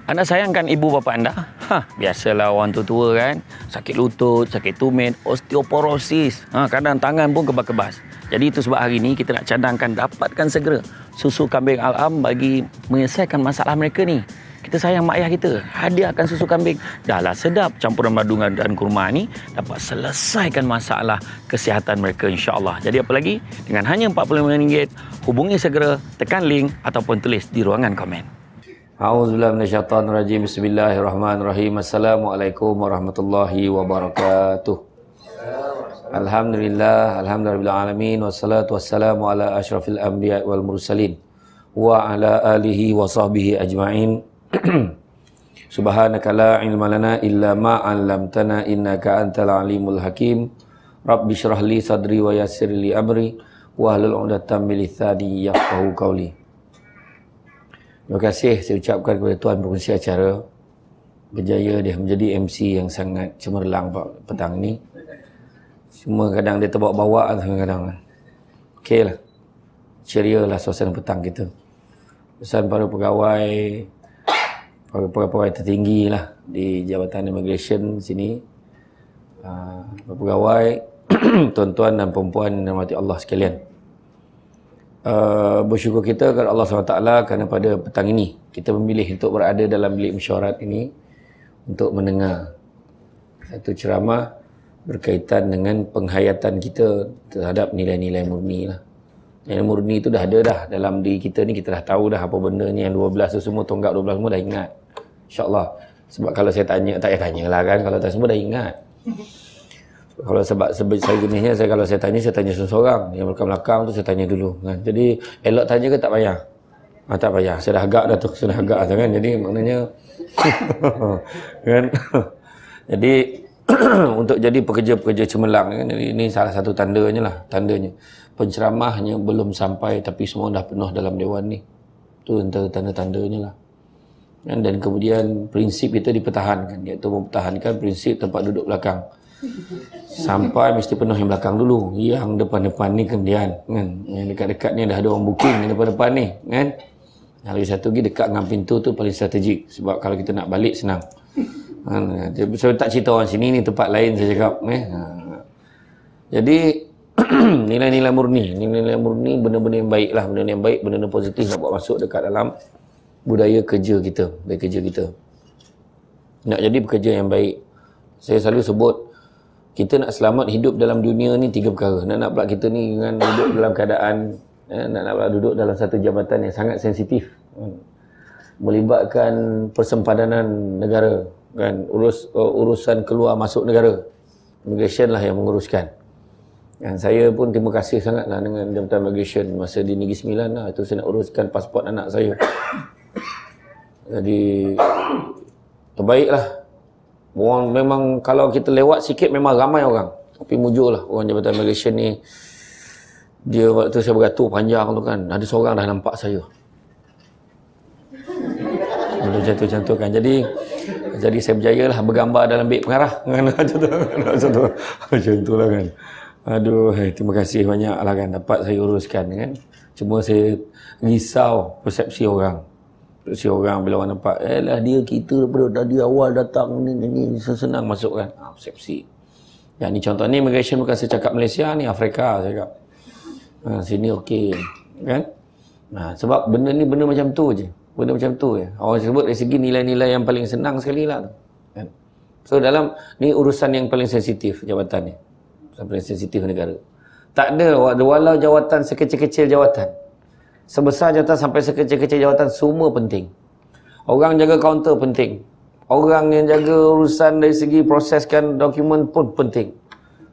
Anda sayangkan ibu bapa anda? Biasalah orang tua kan. Sakit lutut, sakit tumit, osteoporosis. Kadang tangan pun kebas-kebas. Jadi itu sebab hari ini kita nak cadangkan dapatkan segera susu kambing Al-Am bagi menyelesaikan masalah mereka ni. Kita sayang mak ayah kita, hadiahkan susu kambing. Dahlah sedap campuran madu dan kurma ni dapat selesaikan masalah kesihatan mereka insya-Allah. Jadi apa lagi? Dengan hanya RM45, hubungi segera, tekan link ataupun tulis di ruangan komen. A'udzubillahi minasyaitonirrajim. Bismillahirrahmanirrahim. Assalamualaikum warahmatullahi wabarakatuh. Alhamdulillahirabbil alamin wassalatu wassalamu ala asyrafil anbiya wal mursalin wa ala alihi wa sahbihi ajmain. Subhanaka la ilma lana illa ma 'allamtana innaka antal alimul hakim. Rabbi shrah li sadri wa yassir li amri wa hlul 'uqdatam min lisani yafqahu qawli. Terima kasih saya ucapkan kepada Tuan Pengerusi acara. Berjaya dia menjadi MC yang sangat cemerlang petang ni. Cuma kadang dia terbawa-bawa kadang-kadang. Okey lah. Ceria lah suasana petang kita. Pesan para pegawai tertinggi lah di Jabatan Immigration sini. Para pegawai, tuan-tuan dan perempuan yang dirahmati Allah sekalian. Bersyukur kita kepada Allah SWT kerana pada petang ini kita memilih untuk berada dalam bilik mesyuarat ini untuk mendengar satu ceramah berkaitan dengan penghayatan kita terhadap nilai-nilai murni lah. Nilai murni itu dah ada dah dalam diri kita ni, kita dah tahu dah apa benda ni, yang 12 tu semua, tonggak 12 semua dah ingat insyaAllah. Sebab kalau saya tanya, tak payah tanyalah kan, kalau tak semua dah ingat. Kalau sebab saya jenisnya, kalau saya tanya seseorang, yang belakang-belakang tu saya tanya dulu kan. Jadi elok tanya ke tak payah? Tak payah, saya dah agak dah tu, sudah agak tu kan. Jadi maknanya kan. Jadi untuk jadi pekerja-pekerja cemerlang kan, ini salah satu tandanya lah, tandanya penceramahnya belum sampai tapi semua dah penuh dalam dewan ni. Tu antara tanda-tandanya lah. Dan kemudian prinsip kita dipertahankan, iaitu mempertahankan prinsip tempat duduk belakang. Sampai mesti penuh yang belakang dulu. Yang depan-depan ni kemudian kan. Yang dekat-dekat ni dah ada orang booking yang depan-depan ni kan. Lagi satu lagi dekat dengan pintu tu paling strategik. Sebab kalau kita nak balik senang. Saya tak cerita orang sini, ni tempat lain saya cakap. Jadi nilai-nilai murni. Nilai-nilai murni benda-benda yang baik lah. Benda yang baik, benda yang positif nak buat masuk dekat dalam budaya kerja kita. Budaya kerja kita. Nak jadi pekerja yang baik. Saya selalu sebut, kita nak selamat hidup dalam dunia ni 3 perkara. Nak pula kita ni dengan duduk dalam keadaan, nak pula duduk dalam satu jabatan yang sangat sensitif. Melibatkan persempadanan negara. Kan? Urusan keluar masuk negara. Immigration lah yang menguruskan. Dan saya pun terima kasih sangat lah dengan Jabatan Immigration. Masa di Negeri Sembilan lah, itu saya nak uruskan pasport anak saya. Jadi, terbaik lah. Orang memang kalau kita lewat sikit memang ramai orang. Tapi mujur lah orang Jabatan Immigration ni. Dia waktu saya beratur panjang tu kan, ada seorang dah nampak saya. Macam tu kan. Jadi saya berjaya lah bergambar dalam bilik pengarah. Macam tu lah kan. Aduh, terima kasih banyak lah kan dapat saya uruskan kan. Cuma saya risau persepsi orang. Si orang bila orang nampak, lah dia kita daripada tadi awal datang ni senang masuk kan. Persepsi. Yang ni contoh ni immigration bukan saya cakap Malaysia, ni Afrika saya cakap. Sini okey kan. Sebab benda ni benda macam tu je. Benda macam tu je. Orang sebut dari segi nilai-nilai yang paling senang sekali lah tu. Kan? So dalam ni urusan yang paling sensitif jabatan ni. Urusan paling sensitif negara. Tak ada walau jawatan sekecil-kecil jawatan. Sebesar jawatan sampai sekecil-kecil jawatan semua penting. Orang jaga kaunter penting. Orang yang jaga urusan dari segi proseskan dokumen pun penting.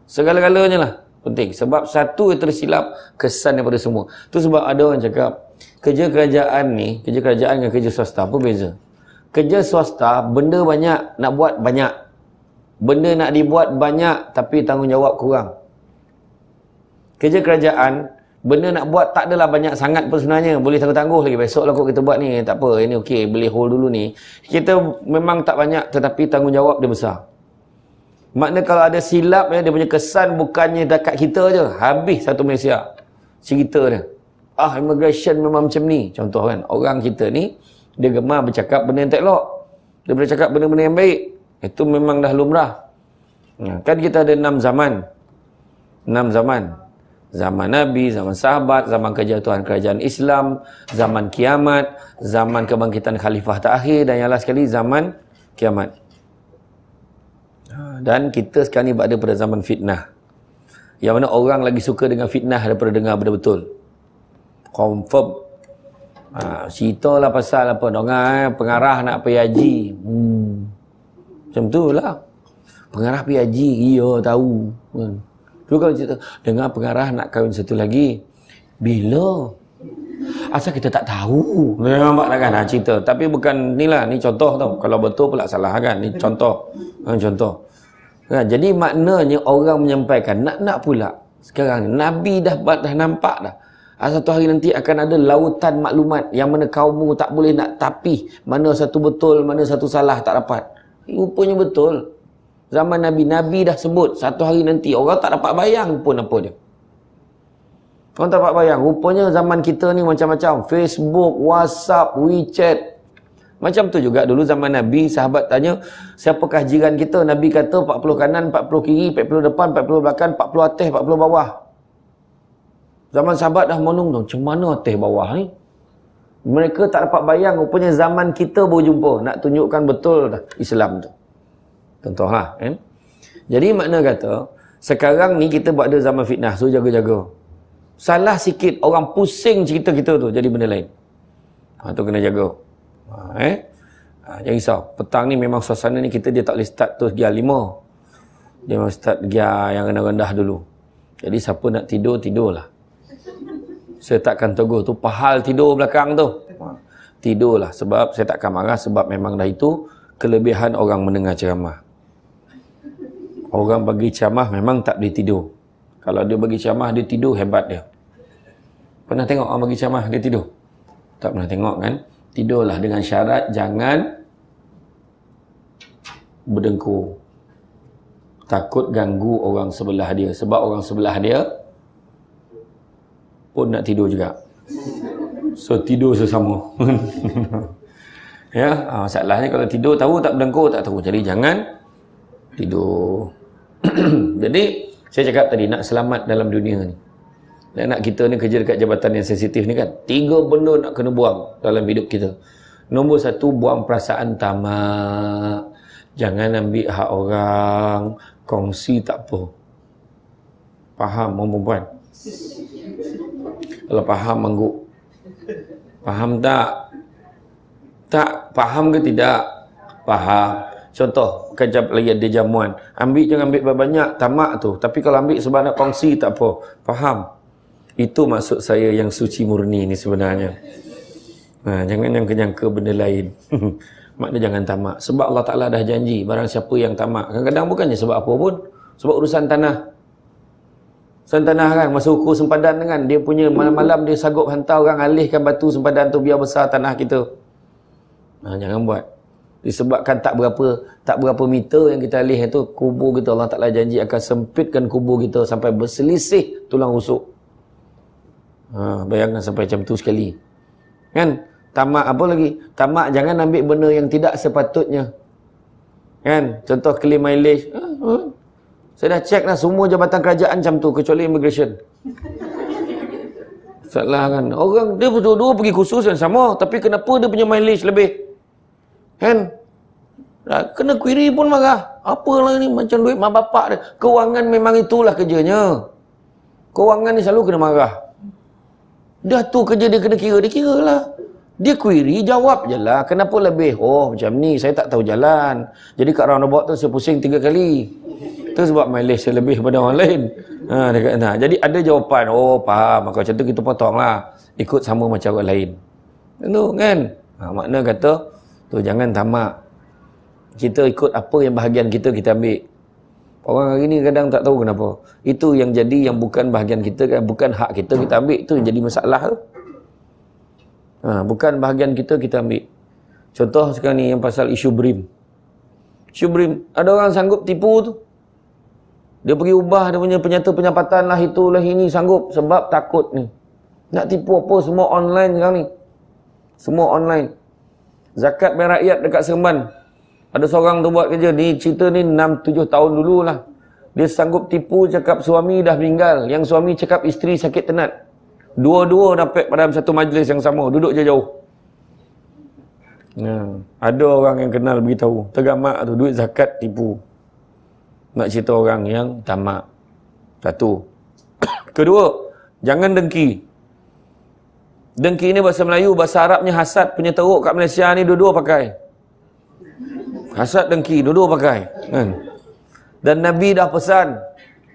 Segala-galanya lah penting. Sebab satu yang tersilap kesan daripada semua. Tu sebab ada orang cakap kerja kerajaan ni, kerja kerajaan dengan kerja swasta apa beza? Kerja swasta benda banyak nak buat banyak. Benda nak dibuat banyak tapi tanggungjawab kurang. Kerja kerajaan benda nak buat tak adalah banyak sangat pun sebenarnya. Boleh tangguh-tangguh lagi. Besok lah kot kita buat ni. Tak apa. Ini okey. Boleh hold dulu ni. Kita memang tak banyak tetapi tanggungjawab dia besar. Makna kalau ada silap dia punya kesan bukannya dekat kita je. Habis satu Malaysia. Cerita dia. Immigration memang macam ni. Contoh kan. Orang kita ni dia gemar bercakap benda yang tak elok. Dia boleh cakap benda-benda yang baik. Itu memang dah lumrah. Kan kita ada 6 zaman. 6 zaman. Zaman Nabi, zaman sahabat, zaman kejatuhan kerajaan Islam, zaman kiamat, zaman kebangkitan khalifah terakhir, dan yang last sekali zaman kiamat. Dan kita sekarang ni berada pada zaman fitnah. Yang mana orang lagi suka dengan fitnah daripada dengar benda betul. Confirm. Cerita lah pasal apa, pengarah nak pergi haji. Macam tu lah. Pengarah pergi haji, iya tahu. Tu kalau cerita, dengar pengarah nak kahwin satu lagi. Bila? Asal kita tak tahu. Nampak tak kan cerita. Tapi bukan ni lah, ni contoh tau. Kalau betul pula salah kan. Ni contoh. Contoh. Jadi maknanya orang menyampaikan, nak pula. Sekarang ni, Nabi dah nampak dah. Satu hari nanti akan ada lautan maklumat yang mana kaummu tak boleh nak tapih mana satu betul, mana satu salah, tak dapat. Rupanya betul. Zaman Nabi dah sebut satu hari nanti orang tak dapat bayang pun apa dia. Orang tak dapat bayang. Rupanya zaman kita ni macam-macam. Facebook, WhatsApp, WeChat. Macam tu juga dulu zaman Nabi, sahabat tanya, siapakah jiran kita? Nabi kata 40 kanan, 40 kiri, 40 depan, 40 belakang, 40 atas, 40 bawah. Zaman sahabat dah menung tu, macam mana atas bawah ni? Mereka tak dapat bayang, rupanya zaman kita baru jumpa. Nak tunjukkan betul dah Islam tu. Contohlah. Jadi makna kata, sekarang ni kita berada zaman fitnah, so jaga-jaga. Salah sikit, orang pusing cerita kita tu, jadi benda lain. Tu kena jaga. Jangan risau. Petang ni memang suasana ni dia tak boleh start tu gear 5. Dia memang start gear yang rendah-rendah dulu. Jadi siapa nak tidur, tidurlah. Saya takkan tegur tu, pahal tidur belakang tu. Tidurlah, sebab saya takkan marah, sebab memang dah itu kelebihan orang mendengar ceramah. Orang bagi ceramah memang tak boleh tidur. Kalau dia bagi ceramah, dia tidur, hebat dia. Pernah tengok orang bagi ceramah, dia tidur? Tak pernah tengok kan? Tidurlah dengan syarat jangan berdengkur. Takut ganggu orang sebelah dia. Sebab orang sebelah dia pun nak tidur juga. So tidur sesama. Ya, masalahnya kalau tidur tahu tak berdengkur, tak tahu. Jadi jangan tidur. Jadi saya cakap tadi, nak selamat dalam dunia ni. Dan nak kita ni kerja dekat jabatan yang sensitif ni kan, 3 benda nak kena buang dalam hidup kita. Nombor 1, buang perasaan tamak. Jangan ambil hak orang, kongsi tak apa. Faham orang perempuan? Kalau faham mangguk. Faham tak? Tak faham ke tidak? Faham. Contoh, kejap lagi ada jamuan. Jangan ambil banyak, tamak tu. Tapi kalau ambil sebab nak kongsi tak apa. Faham? Itu maksud saya yang suci murni ni sebenarnya. Jangan nyangka-nyangka benda lain. Maknanya jangan tamak. Sebab Allah Ta'ala dah janji, barang siapa yang tamak. Kadang-kadang bukannya sebab apa pun. Sebab urusan tanah. Urusan tanah kan, masa ukur sempadan kan, dia punya malam-malam dia sanggup hantar orang alihkan batu sempadan tu biar besar tanah kita. Jangan buat. Disebabkan tak berapa meter yang kita alih itu, kubur kita, Allah Ta'ala janji akan sempitkan kubur kita sampai berselisih tulang rusuk. Bayangkan sampai macam tu sekali. Kan? Tamak apa lagi? Tamak jangan ambil benda yang tidak sepatutnya. Kan? Contoh claim mileage. Saya dah cek dah semua jabatan kerajaan macam tu, kecuali immigration. Salah kan? Orang dia berdua-dua pergi kursus yang sama, tapi kenapa dia punya mileage lebih? Kan? Kena query pun marah. Apalah ni macam duit mak bapak dia. Kewangan memang itulah kerjanya. Kewangan ni selalu kena marah. Dah tu kerja dia kena kira, dia kira lah. Dia query, jawab je lah. Kenapa lebih? Oh macam ni, saya tak tahu jalan. Jadi kat roundabout tu saya pusing 3 kali. Itu sebab mileage saya lebih daripada orang lain. Jadi ada jawapan. Oh faham. Maka macam tu kita potong lah. Ikut sama macam orang lain. Itu kan? Makna kata, tu jangan tamak. Kita ikut apa yang bahagian kita ambil. Orang hari ni kadang tak tahu kenapa. Itu yang jadi yang bukan bahagian kita, bukan hak kita ambil. Itu yang jadi masalah tu. Bukan bahagian kita ambil. Contoh sekarang ni yang pasal isu BRIM. Isu BRIM. Ada orang sanggup tipu tu. Dia pergi ubah dia punya penyata penyapatan lah, itulah ini, sanggup. Sebab takut ni. Nak tipu apa, semua online sekarang ni. Semua online. Zakat bayar rakyat dekat Seremban. Ada seorang tu buat kerja ni, cerita ni 6-7 tahun dulu lah. Dia sanggup tipu cakap suami dah meninggal. Yang suami cakap isteri sakit tenat. Dua-dua dapat pada satu majlis yang sama. Duduk je jauh. Ada orang yang kenal beritahu. Tergamak tu, duit zakat tipu. Nak cerita orang yang tamak. Satu. Kedua, jangan dengki. Dengki ni bahasa Melayu, bahasa Arabnya hasad. Punya teruk kat Malaysia ni dua-dua pakai. Hasad dengki, dua-dua pakai. Kan? Dan Nabi dah pesan.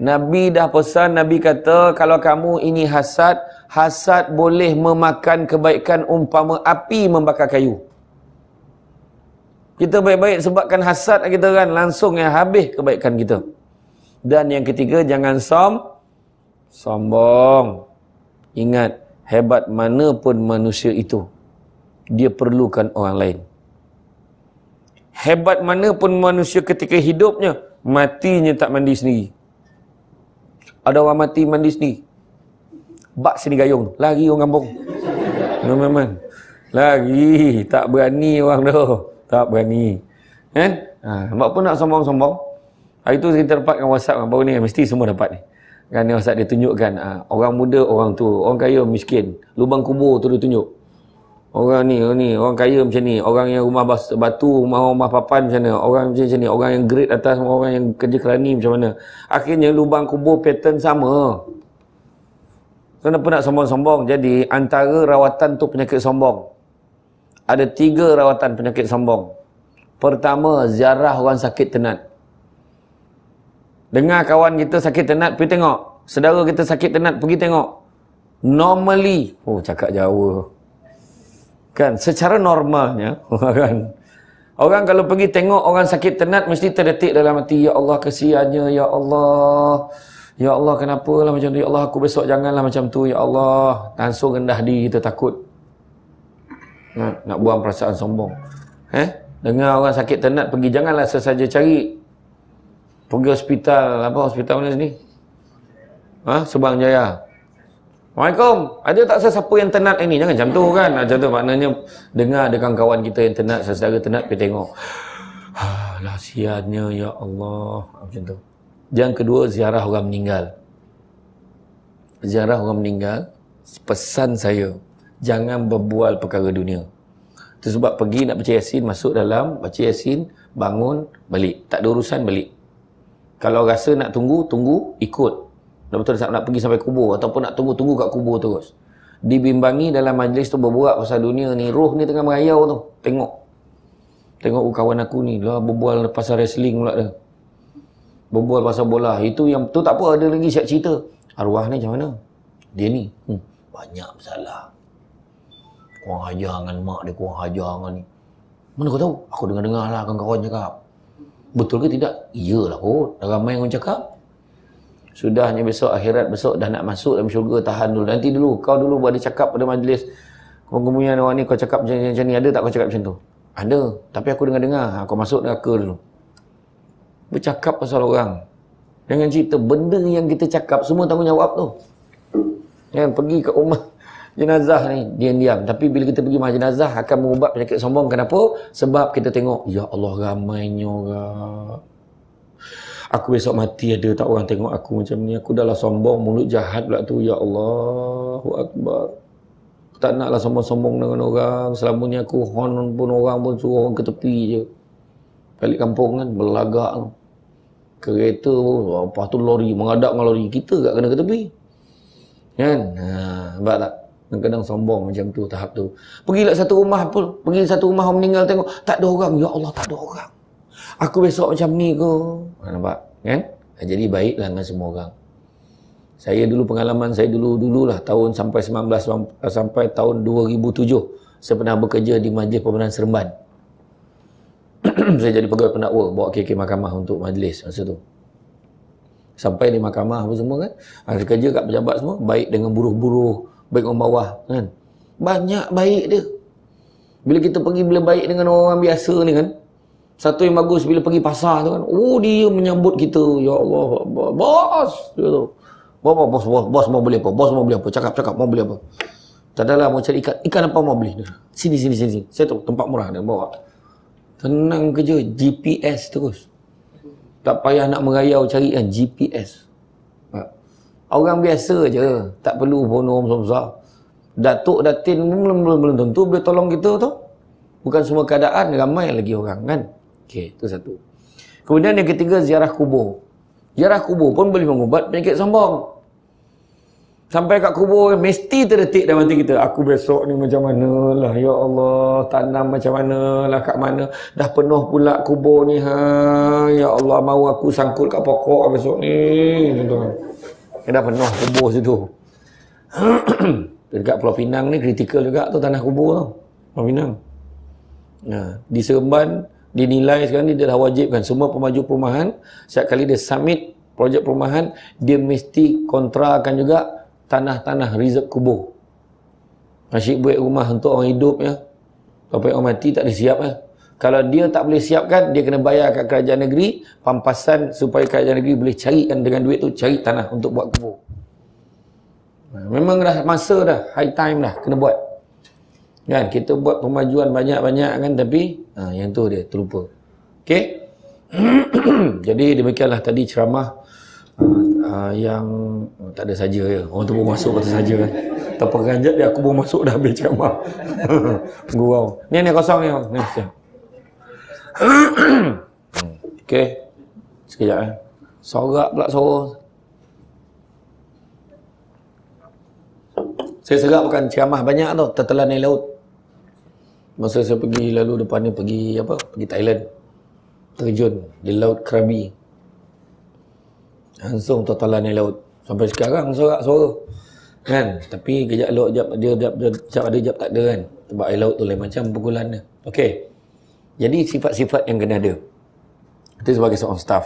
Nabi kata, kalau kamu ini hasad, hasad boleh memakan kebaikan umpama api membakar kayu. Kita baik-baik sebabkan hasad kita kan, langsung yang habis kebaikan kita. Dan yang ketiga, jangan sombong. Ingat, hebat mana pun manusia itu, dia perlukan orang lain. Hebat mana pun manusia ketika hidupnya, matinya tak mandi sendiri. Ada orang mati mandi sendiri. Bak sini gayung, lari orang kampung. Memang. Lari, tak berani orang tu. Tak berani. Kan? Nampak pun nak sombong-sombong. Hari tu kita dapatkan WhatsApp baru ni, mesti semua dapat ni. Kan ni WhatsApp dia tunjukkan orang muda, orang tu, orang kaya, miskin. Lubang kubur tu dia tunjuk. Orang ni, orang kaya macam ni, orang yang rumah batu, rumah papan macam mana, orang macam ni, orang yang grade atas, orang yang kerja kerani macam mana. Akhirnya lubang kubur pattern sama. Kenapa nak sombong-sombong? Jadi antara rawatan tu penyakit sombong. Ada 3 rawatan penyakit sombong. Pertama, ziarah orang sakit tenat. Dengar kawan kita sakit tenat, pergi tengok. Saudara kita sakit tenat, pergi tengok. Normally, cakap Jawa. Kan, secara normalnya, kan. Orang kalau pergi tengok orang sakit tenat, mesti terdetik dalam hati, ya Allah kesiannya, ya Allah. Ya Allah, kenapa lah macam tu? Ya Allah, aku besok janganlah macam tu, ya Allah. Langsung rendah diri kita, takut. Nak buang perasaan sombong. Dengar orang sakit tenat, pergi, janganlah sesaja cari. Pergi hospital, hospital mana sini? Subang Jaya. Assalamualaikum, ada tak sesiapa yang tenat ini? Jangan macam tu kan. Macam tu maknanya, dengar ada kawan kita yang tenat, saudara tenat, pergi tengok. Lah siannya, ya Allah. Macam tu. Yang kedua, ziarah orang meninggal. Ziarah orang meninggal, pesan saya, jangan berbual perkara dunia. Itu sebab pergi nak baca Yasin, masuk dalam, baca Yasin, bangun, balik. Tak ada urusan, balik. Kalau rasa nak tunggu, ikut. Betul nak pergi sampai kubur, ataupun nak tunggu kat kubur terus. Dibimbangi dalam majlis tu berbual pasal dunia ni, roh ni tengah merayau tu. Tengok kawan aku ni, lah berbual pasal wrestling pula dah. Berbual pasal bola. Itu yang tu tak apa, ada lagi siap cerita. Arwah ni macam mana? Dia ni, banyak masalah. Kurang hajar dengan mak dia, kurang hajar dengan ni. Mana kau tahu? Aku dengar-dengar lah kawan-kawan cakap. Betul ke tidak? Iyalah kot. Dah ramai yang cakap. Sudahnya besok, akhirat besok dah nak masuk dalam syurga, tahan dulu. Nanti dulu, kau dulu ada cakap pada majlis. Kemudian orang ni kau cakap macam ni, ada tak kau cakap macam tu? Ada. Tapi aku dengar-dengar. Kau masuk neraka dulu. Bercakap pasal orang. Jangan cerita. Benda yang kita cakap, semua tanggungjawab tu. Yang pergi ke rumah jenazah ni, diam-diam. Tapi bila kita pergi rumah jenazah, akan mengubat penyakit sombong. Kenapa? Sebab kita tengok, ya Allah ramainya orang. Aku besok mati ada tak orang tengok aku macam ni. Aku dah lah sombong, mulut jahat pula tu. Ya Allahu Akbar. Tak naklah sombong-sombong dengan orang. Selama ni aku hon pun orang pun suruh orang ke tepi je. Balik kampung kan, berlagak tu. Kereta pun, lepas tu lori, mengadap dengan lori. Kita tak kena ke tepi. Kan? Nampak tak? Kadang-kadang sombong macam tu, tahap tu. Pergilah satu rumah pun. Pergi satu rumah orang meninggal tengok. Tak ada orang. Ya Allah, tak ada orang. Aku besok macam ni ke? Nampak? Kan? Jadi baiklah dengan semua orang. Saya dulu pengalaman saya dulu-dululah tahun sampai tahun 2007 saya pernah bekerja di Majlis Perbendaharaan Seremban. Saya jadi pegawai pendakwa, bawa KK mahkamah untuk majlis masa tu. Sampai di mahkamah apa semua kan. Saya kerja kat pejabat semua, baik dengan buruh-buruh, baik orang bawah kan. Banyak baik dia. Bila kita pergi bila baik dengan orang biasa ni kan. Satu yang bagus bila pergi pasar tu kan. Oh dia menyambut kita. Ya Allah, bos. Dia tu. Bos mau beli apa? Bos mau beli apa? Cakap mau beli apa? Tak adalah mau cari ikan. Ikan apa mau beli? Sini. Saya tahu tempat murah dia bawa. Tenang kerja, GPS terus. Tak payah nak merayau cari kan, GPS. Orang biasa je, tak perlu bono besar-besar. Datuk Datin belum tentu boleh tolong kita tu. Bukan semua keadaan, ramai lagi orang kan. Okey, itu satu. Kemudian yang ketiga, ziarah kubur. Ziarah kubur pun boleh mengubat penyakit sombong. Sampai kat kubur, mesti terdetik dalam hati kita, aku besok ni macam mana lah, ya Allah, tanam macam mana lah, kat mana, dah penuh pula kubur ni, ya Allah, mau aku sangkut kat pokok besok ni, dah penuh kubur situ. Dekat Pulau Pinang ni, kritikal juga tu tanah kubur tu, Pulau Pinang. Nah, di Seremban, dinilai sekarang ni dia dah wajibkan semua pemaju perumahan, setiap kali dia submit projek perumahan, dia mesti kontrakan juga tanah-tanah reserve kubur. Asyik buat rumah untuk orang hidup ya. Sampai orang mati tak disiap ya. Kalau dia tak boleh siapkan, dia kena bayar kat kerajaan negeri pampasan supaya kerajaan negeri boleh carikan dengan duit tu, cari tanah untuk buat kubur. Memang dah masa dah, high time dah kena buat. Kan kita buat pemajuan banyak-banyak kan, tapi yang tu dia terlupa. Okey. Jadi demikianlah tadi ceramah yang tak ada saja ya. Orang tu baru masuk kata saja kan. Terperanjat dia, aku baru masuk dah habis ceramah. Gurau. Ni kosong ni. Ni siap. Okey. Sekejap Sorak pula suara. Saya serap bukan ceramah banyak tu, tertelan air laut. Masa saya pergi lalu depan ni pergi Pergi Thailand. Terjun di Laut Krabi. Langsung tertelan air laut. Sampai sekarang sorak suara. Kan? Tapi kejap elok, jap ada, jap tak ada kan. Sebab air laut tu lain macam pukulan dia. Okey. Jadi sifat-sifat yang kena ada. Itu sebagai seorang staff.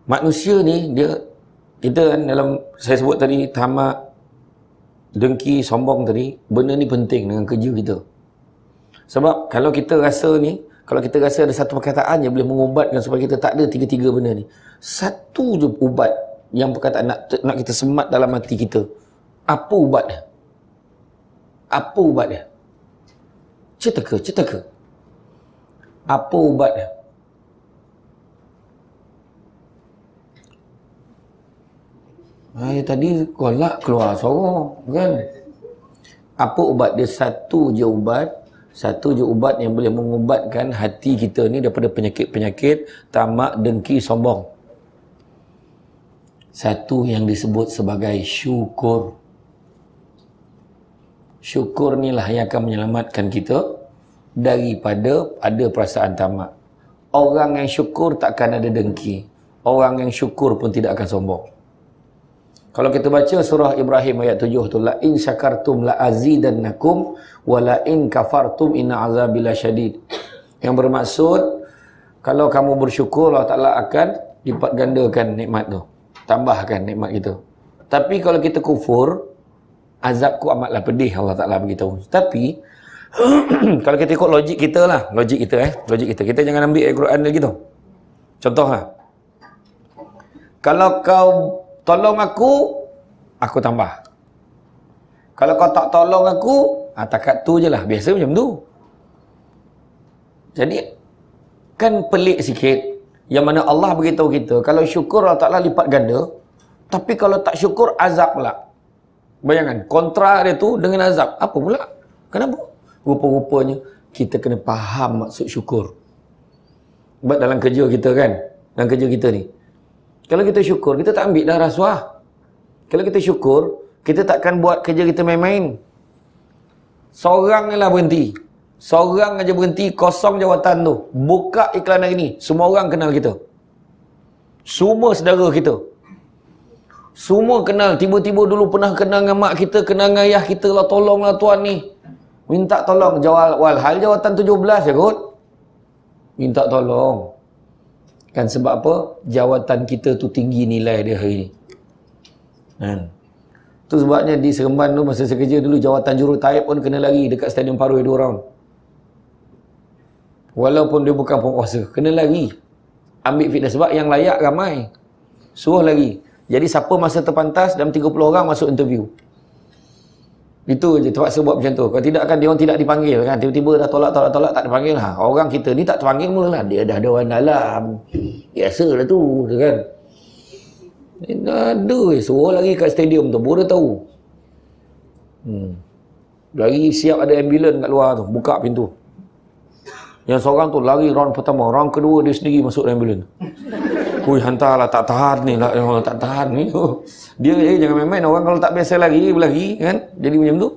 Manusia ni, kita kan dalam, saya sebut tadi, tamak, dengki, sombong tadi, benda ni penting dengan kerja kita. Sebab kalau kita rasa ada satu perkataan yang boleh mengubatkan supaya kita tak ada tiga-tiga benda ni. Satu je ubat yang perkataan nak kita semat dalam hati kita. Apa ubat dia? Apa ubat dia? Cetaka. Apa ubat dia? Tadi kolak keluar suara kan? Apa ubat dia? Satu je ubat yang boleh mengubatkan hati kita ni daripada penyakit-penyakit tamak, dengki, sombong. Satu yang disebut sebagai syukur. Syukur ni lah yang akan menyelamatkan kita daripada ada perasaan tamak. Orang yang syukur takkan ada dengki. Orang yang syukur pun tidak akan sombong. Kalau kita baca surah Ibrahim ayat 7 tu, la in syakartum la azidannakum wa la in kafartum inna azabi lasyadid. Yang bermaksud kalau kamu bersyukur, Allah Taala akan lipat gandakan nikmat tu. Tambahkan nikmat kita. Tapi kalau kita kufur, azabku amatlah pedih, Allah Taala beritahu. Tapi kalau kita ikut logik kita lah, logik kita. Kita jangan ambil Al-Quran lagi tu. Contoh lah. Kalau kau tolong aku tambah. Kalau kau tak tolong aku, takat tu je lah. Biasa macam tu. Jadi, kan pelik sikit. Yang mana Allah beritahu kita, kalau syukur Allah Ta'ala lipat ganda. Tapi kalau tak syukur, azab pula. Bayangkan, kontra dia tu dengan azab. Apa pula? Kenapa? Rupa-rupanya, kita kena faham maksud syukur. Sebab dalam kerja kita kan, dalam kerja kita ni, kalau kita syukur, kita tak ambil dah rasuah. Kalau kita syukur, kita takkan buat kerja kita main-main. Seorang je lah berhenti. Seorang aja berhenti, kosong jawatan tu. Buka iklan hari ni, semua orang kenal kita. Semua saudara kita. Semua kenal. Tiba-tiba dulu pernah kenal dengan mak kita, kenal dengan ayah kita lah, tolonglah tuan ni. Minta tolong. Walhal jawatan 17 ya kot. Minta tolong. Kan sebab apa? Jawatan kita tu tinggi nilai dia hari ni. Tu sebabnya di Seremban tu, masa saya kerja dulu, jawatan jurutaib pun kena lari dekat Stadium Paroi 2 round. Walaupun dia bukan penguasa, kena lari. Ambil fitnah sebab yang layak ramai. Suruh lari. Jadi siapa masa terpantas dalam 30 orang masuk interview. Itu je terpaksa buat macam tu. Kalau tidak kan dia orang tidak dipanggil kan. Tiba-tiba dah tolak tak dipanggil. Orang kita ni tak terpanggil mula lah. Dia dah ada orang dalam. Biasalah tu kan. Ada suruh lagi kat stadium tu. Baru tahu. Lagi siap ada ambulans kat luar tu. Buka pintu. Yang seorang tu lari round pertama. Round kedua dia sendiri masuk ambulans. Hui, hantarlah, tak tahan ni lah. Tak tahan ni. Dia jangan main-main. Orang kalau tak biasa lari kan. Jadi macam tu.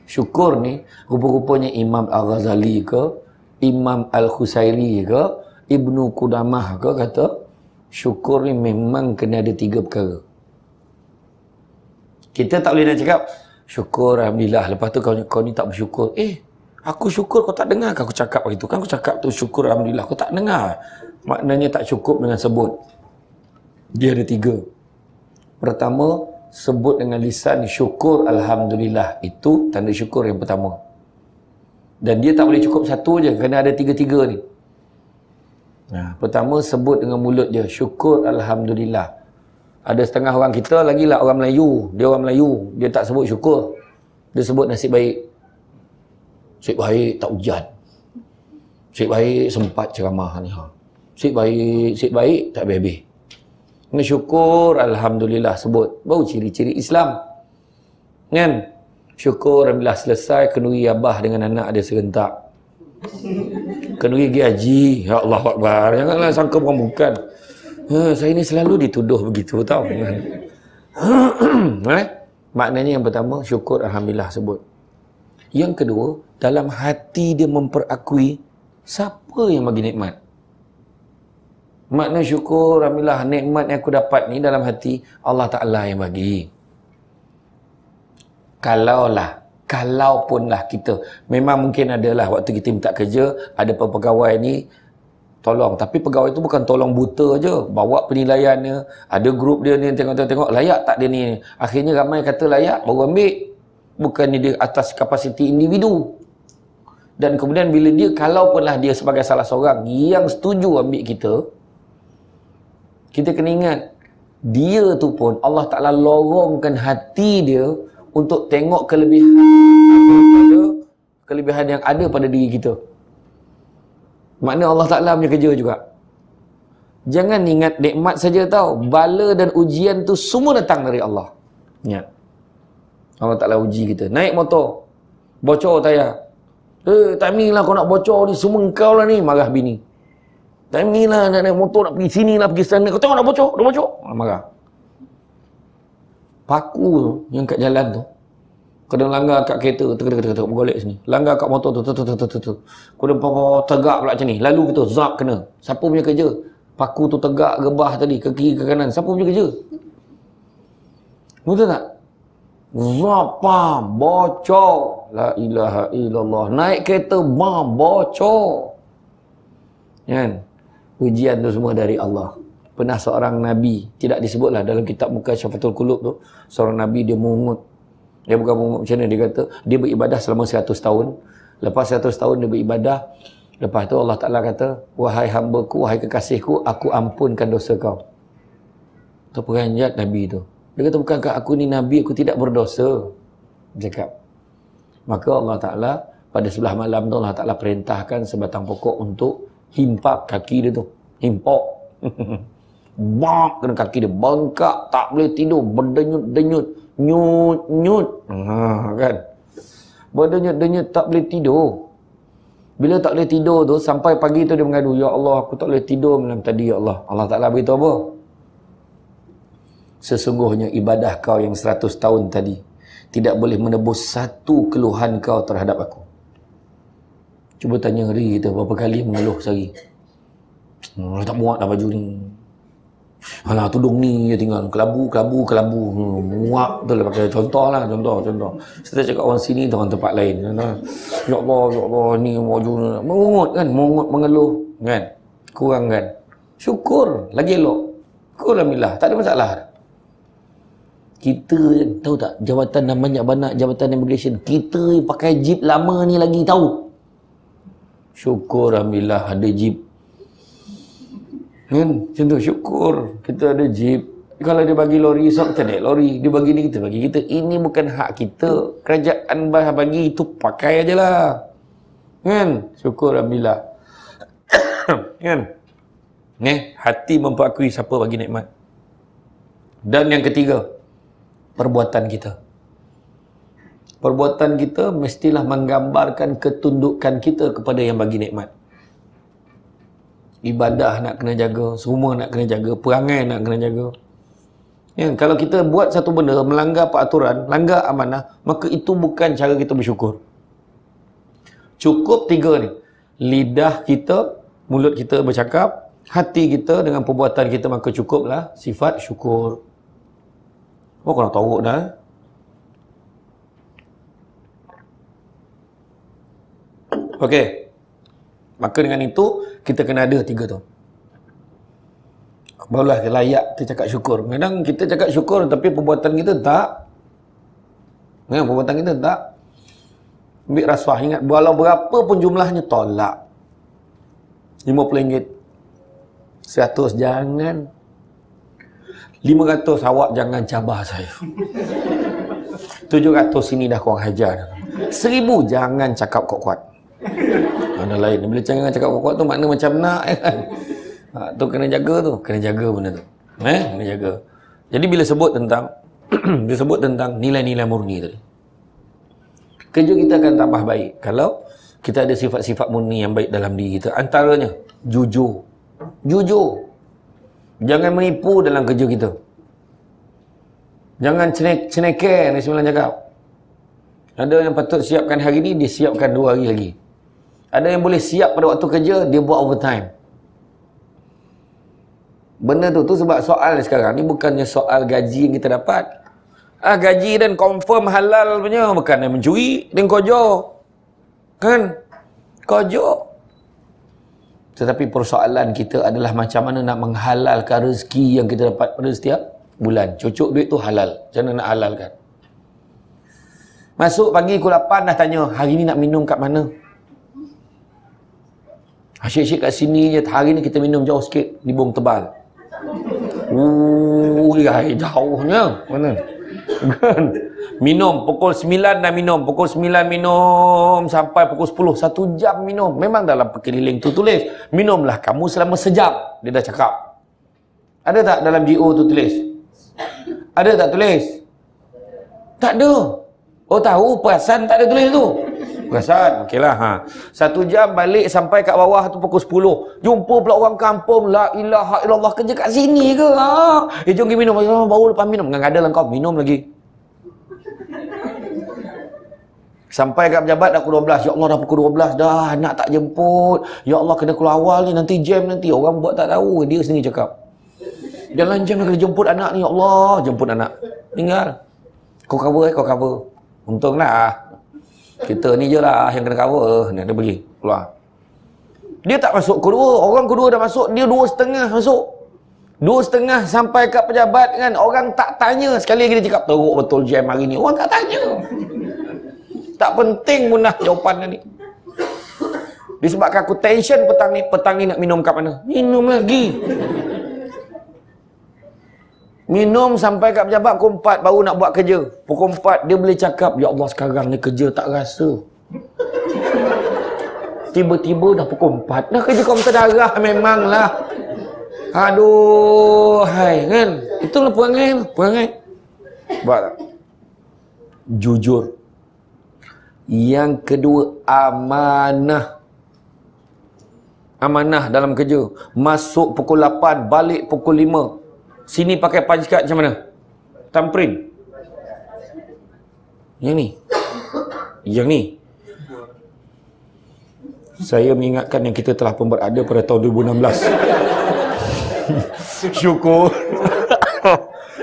Syukur ni, rupa-rupanya Imam Al-Ghazali ke, Imam Al-Khusairi ke, Ibnu Qudamah ke kata, syukur ni memang kena ada 3 perkara. Kita tak boleh nak cakap, syukur, Alhamdulillah. Lepas tu kau ni tak bersyukur. Aku syukur kau tak dengar aku cakap begitu. Kan aku cakap tu syukur Alhamdulillah. Kau tak dengar. Maknanya tak cukup dengan sebut. Dia ada 3. Pertama, sebut dengan lisan syukur Alhamdulillah. Itu tanda syukur yang pertama. Dan dia tak boleh cukup satu je. Kena ada 3-3 ni. Pertama, sebut dengan mulut dia. Syukur Alhamdulillah. Ada setengah orang kita lagi lah orang Melayu. Dia orang Melayu. Dia tak sebut syukur. Dia sebut nasib baik. Nasib baik tak hujan. Nasib baik sempat ceramah ni. Nasib baik tak habis-habis. Syukur Alhamdulillah sebut. Baru ciri-ciri Islam. Kan? Syukur Alhamdulillah selesai kenduri abah dengan anak dia serentak. Kenduri pergi haji. Ya Allah Akbar. Janganlah sangka bukan. Saya ni selalu dituduh begitu tau. Maknanya yang pertama syukur Alhamdulillah sebut. Yang kedua, dalam hati dia memperakui siapa yang bagi nikmat. Makna syukur Alhamdulillah nikmat yang aku dapat ni dalam hati Allah Ta'ala yang bagi. Kalaupun lah kita memang mungkin adalah waktu kita minta kerja ada pegawai ni tolong, tapi pegawai tu bukan tolong buta je, bawa penilaiannya, ada grup dia ni tengok layak tak dia ni, akhirnya ramai kata layak baru ambil, bukannya dia atas kapasiti individu. Dan kemudian bila dia, kalaupunlah dia sebagai salah seorang yang setuju ambil kita kena ingat, dia tu pun Allah Ta'ala lorongkan hati dia untuk tengok kelebihan yang ada pada diri kita. Makna Allah Ta'ala punya kerja juga. Jangan ingat nikmat saja tau. Bala dan ujian tu semua datang dari Allah. Ingat. Allah Ta'ala uji kita. Naik motor. Bocor tayar. Time ni lah kau nak bocor ni. Semua engkau lah ni. Marah bini. Time ni lah nak naik motor, nak pergi sini lah, pergi sana. Kau tengok nak bocor. Marah. Paku tu, yang kat jalan tu. Kena langgar kat kereta, bergolek sini. Langgar kat motor tu, kena tegak pula macam ni. Lalu kita zap kena. Siapa punya kerja? Paku tu tegak gebah tadi, ke kiri ke kanan. Siapa punya kerja? Betul tak? Zap, bam, bocor. La ilaha illallah. Naik kereta, bam, bocor. Kan? Ujian tu semua dari Allah. Pernah seorang Nabi, tidak disebutlah dalam kitab Muka Syafatul Qulub tu, seorang Nabi dia mungut. Dia bukan mungut macam mana, dia kata, dia beribadah selama 100 tahun. Lepas 100 tahun dia beribadah, lepas tu Allah Ta'ala kata, wahai hamba-Ku, wahai kekasihku, aku ampunkan dosa kau. Tu peranjat Nabi tu. Dia kata, bukankah aku ni Nabi, aku tidak berdosa? Dia cakap. Maka Allah Ta'ala, pada sebelah malam tu Allah Ta'ala perintahkan sebatang pokok untuk himpap kaki dia tu. Himpok. Bak kena kaki dia. Bengkak. Tak boleh tidur. Berdenyut-denyut. Nyut-nyut. Kan? Berdenyut-denyut. Tak boleh tidur. Bila tak boleh tidur tu, sampai pagi tu dia mengadu, ya Allah, aku tak boleh tidur malam tadi, ya Allah. Allah Ta'ala beritahu apa? Sesungguhnya ibadah kau yang 100 tahun tadi tidak boleh menebus satu keluhan kau terhadap aku. Cuba tanya diri kita berapa kali mengeluh sehari. Tak muat dah baju ni. Alah, tudung ni dia tinggal kelabu. Muak betul lah pakai contoh. Kita cakap orang sini, orang tempat lain. Ya Allah, ni baju ni. Mengungut kan, mengeluh kan. Kurang kan. Syukur, lagi elok. Alhamdulillah, tak ada masalah. Kita tahu tak, jabatan dan banyak jabatan immigration, kita pakai jeep lama ni lagi tahu. Syukur Alhamdulillah ada jeep. Kan? Macam tu, syukur kita ada jeep. Kalau dia bagi lori, so kita naik lori. Dia bagi ni, kita bagi kita. Ini bukan hak kita. Kerajaan bagi itu pakai aja lah. Kan? Syukur Alhamdulillah. Kan? Hati memperakui siapa bagi nikmat. Dan yang ketiga, perbuatan kita. Perbuatan kita mestilah menggambarkan ketundukan kita kepada yang bagi nikmat. Ibadah nak kena jaga, semua nak kena jaga, perangai nak kena jaga. Ya, kalau kita buat satu benda, melanggar peraturan, langgar amanah, maka itu bukan cara kita bersyukur. Cukup tiga ni. Lidah kita, mulut kita bercakap, hati kita dengan perbuatan kita, maka cukuplah sifat syukur. Oh, kau nak tahu dah. Okey. Maka dengan itu, kita kena ada tiga tu. Barulah layak kita cakap syukur. Kadang kita cakap syukur tapi perbuatan kita tak. Perbuatan kita tak. Ambil rasuah. Ingat, walau berapa pun jumlahnya, tolak. RM50. 100 jangan. 500 awak jangan cabar saya. 700 sini dah korang hajar. 1000 jangan cakap kuat-kuat. Mana lain. Bila jangan cakap kuat-kuat tu makna macam nak kan. Tu kena jaga tu. Kena jaga benda tu. Kena jaga. Jadi bila sebut tentang dia sebut tentang nilai-nilai murni tadi. Kerja kita akan tambah baik kalau kita ada sifat-sifat murni yang baik dalam diri kita. Antaranya jujur. Jujur. Jangan menipu dalam kerja kita. Jangan cenekeh ni sembilan cakap. Ada yang patut siapkan hari ni, dia siapkan 2 hari lagi. Ada yang boleh siap pada waktu kerja, dia buat overtime. Benda tu sebab soal sekarang ni bukannya soal gaji yang kita dapat. Gaji dan confirm halal punya, bukan yang mencuri dan kojo. Kan? Kojo. Tetapi persoalan kita adalah macam mana nak menghalalkan rezeki yang kita dapat pada setiap bulan. Cucuk duit tu halal. Macam mana nak halalkan? Masuk pagi pukul 8 dah tanya, hari ni nak minum kat mana? Asyik-asyik kat sini je. Hari ni kita minum jauh sikit di Bung Tebal. Jauhnya. Mana? Kan? Minum pukul 9 dah minum. Pukul 9 minum sampai pukul 10. 1 jam minum. Memang dalam perkeliling tu tulis, minumlah kamu selama sejam. Dia dah cakap. Ada tak dalam GO tu tulis? Ada tak tulis? Tak ada. Oh tahu, perasan tak ada tulis tu. Perasan, okeylah. 1 jam balik sampai kat bawah tu pukul 10. Jumpa pula orang kampung, la ilaha illallah, kerja kat sini ke? Jom pergi minum. Baru lepas minum. Ngadalah kau, minum lagi. Sampai kat pejabat dah pukul 12. Ya Allah dah pukul 12 dah, anak tak jemput. Ya Allah kena keluar awal ni, nanti jam nanti. Orang buat tak tahu, dia sendiri cakap. Jalan jam nak kena jemput anak ni. Ya Allah, jemput anak. Tinggal. Kau cover. Untunglah. Kita ni je lah yang kena cover. Dia pergi. Keluar. Dia tak masuk kedua. Orang kedua dah masuk. Dia 2.5 masuk. 2.5 sampai kat pejabat kan. Orang tak tanya. Sekali lagi dia cakap, teruk betul jam hari ni. Orang tak tanya. Tak penting munah jawapan ni. Disebabkan aku tension petang ni nak minum kat mana? Minum lagi. Minum sampai kat pejabat pukul 4 baru nak buat kerja. Pukul 4 dia boleh cakap, ya Allah sekarang ni kerja tak rasa. Tiba-tiba dah pukul 4. Dah kerja komputer darah memanglah. Aduh, hai kan. Itulah perangai. Buat tak? Jujur. Yang kedua, amanah. Amanah dalam kerja. Masuk pukul 8, balik pukul 5. Sini pakai punch card macam mana? Thumbprint. Yang ni. Saya mengingatkan yang kita telah pun berada pada tahun 2016.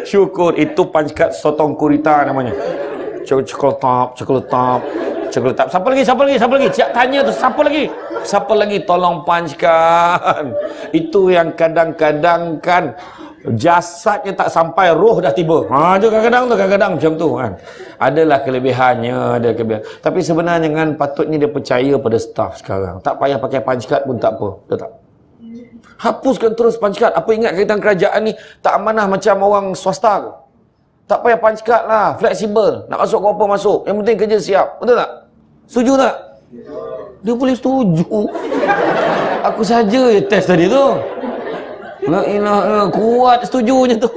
Syukur itu punch card sotong kurita namanya. Coklat top. Siapa lagi? Siap tanya tu, siapa lagi? Tolong punch card. Itu yang kadang-kadang kan jasadnya tak sampai, roh dah tiba. Kadang-kadang macam tu kan. Adalah kelebihannya, ada kelebihan. Tapi sebenarnya kan patutnya dia percaya pada staff sekarang. Tak payah pakai punch card pun tak apa. Betul tak? Hapuskan terus punch card. Apa ingat kaitan kerajaan ni tak amanah macam orang swasta ke? Tak payah punch card lah, fleksibel. Nak masuk ke apa masuk. Yang penting kerja siap. Betul tak? Setuju tak? Dia boleh setuju. Aku saja je test tadi tu. La ilaha, kuat setujunya tu.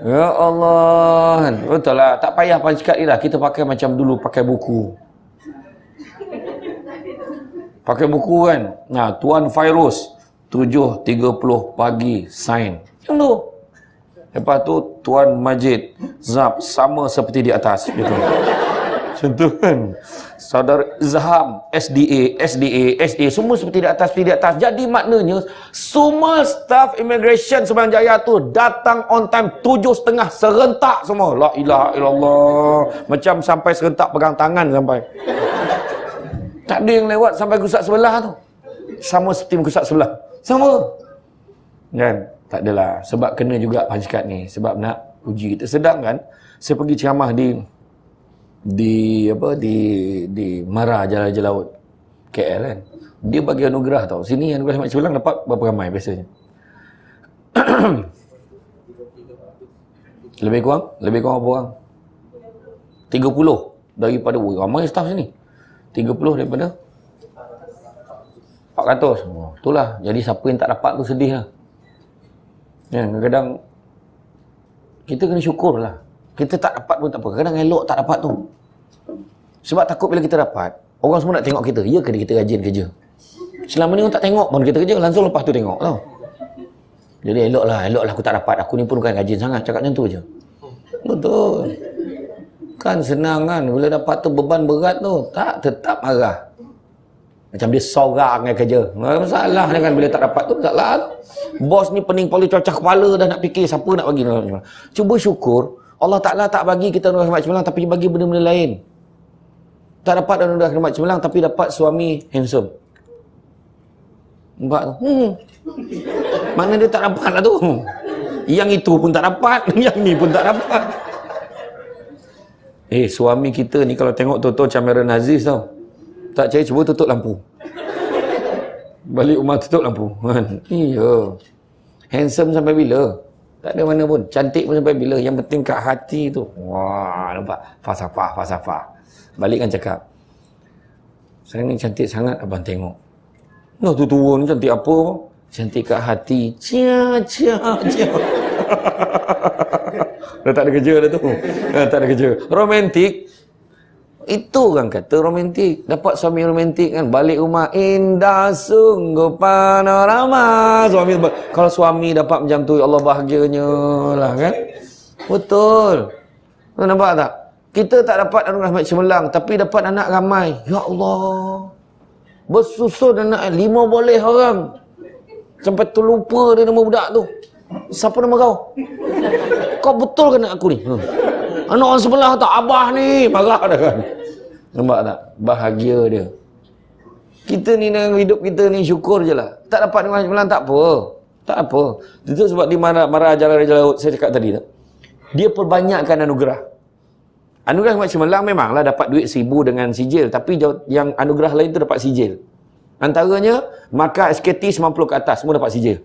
Ya Allah. Betul lah. Tak payah punch card ni lah. Kita pakai macam dulu pakai buku. Pakai buku kan. Nah, Tuan Fairuz 7.30 pagi sign. Macam tu. Lepas tu Tuan Majid Zab sama seperti di atas gitu. Macam tu kan. Saudara Izham SDA semua seperti di atas. Jadi maknanya semua staf immigration Sembilan Jaya tu datang on time 7.30 serentak semua. La ilaha illallah. Macam sampai serentak pegang tangan sampai. Tak ada yang lewat sampai pusat sebelah tu. Sama seperti pusat sebelah. Sama. Kan? Tak adalah. Sebab kena juga punch card ni. Sebab nak uji kita. Sedang kan, saya pergi ceramah di Mara Jalan Laut KL kan. Dia bagi anugerah tau. Sini anugerah Mat Cemerlang dapat berapa ramai biasanya? Lebih kurang berapa orang? 30 daripada ramai staf sini. 30 daripada 400. Itulah. Jadi siapa yang tak dapat tu sedih lah. Ya, kadang-kadang kita kena syukur lah. Kita tak dapat pun tak apa. Kadang elok tak dapat tu. Sebab takut bila kita dapat, orang semua nak tengok kita. Ya ke kita rajin kerja? Selama ni orang tak tengok pun kita kerja. Langsung lepas tu tengok tau. Jadi eloklah aku tak dapat. Aku ni pun bukan rajin sangat. Cakap macam tu je. Betul. Kan senang kan. Bila dapat tu beban berat tu. Tak, tetap marah. Macam dia sorang dengan kerja. Masalah dia kan bila tak dapat tu. Masalah tu. Bos ni pening kepala cocah kepala dah nak fikir siapa nak bagi. Cuba syukur. Allah Ta'ala tak bagi kita anugerah Mat Cemerlang tapi bagi benda-benda lain. Tak dapat anugerah Mat Cemerlang tapi dapat suami handsome. Nampak tu? Mana dia tak dapat lah tu. Yang itu pun tak dapat. Yang ni pun tak dapat. Suami kita ni kalau tengok Toto Cameron Aziz tau. Tak percaya cuba tutup lampu. Balik rumah tutup lampu. Iya. Handsome sampai bila? Tak ada mana pun. Cantik pun sampai bila. Yang penting kat hati tu. Wah, nampak? Falsafah. Balik kan cakap. Saya ni cantik sangat abang tengok. Nah, tu tua ni cantik apa? Cantik kat hati. Cia. Dah tak ada kerja dah tu. Tak ada kerja. Romantik. Itu orang kata romantik. Dapat suami romantik kan. Balik rumah. Indah sungguh panorama. Kalau suami dapat macam tu, ya Allah bahagianya lah kan. Betul. Tuan nampak tak? Kita tak dapat anugerah Mat Cemerlang. Tapi dapat anak ramai. Ya Allah. Bersusun anak 5 boleh orang. Sampai terlupa dia nama budak tu. Siapa nama kau? Kau betul ke anak aku ni? Anak orang sebelah tak, abah ni. Marah dah kan. Nampak tak? Bahagia dia. Kita ni dalam hidup kita ni syukur je lah. Tak dapat anugerah Mat Cemerlang tak apa. Tak apa. Itu sebab di Mara Jalan Laut saya cakap tadi tu. Dia perbanyakkan anugerah. Anugerah Mat Cemerlang memanglah dapat duit 1,000 dengan sijil. Tapi yang anugerah lain tu dapat sijil. Antaranya, maka SKT 90 ke atas semua dapat sijil.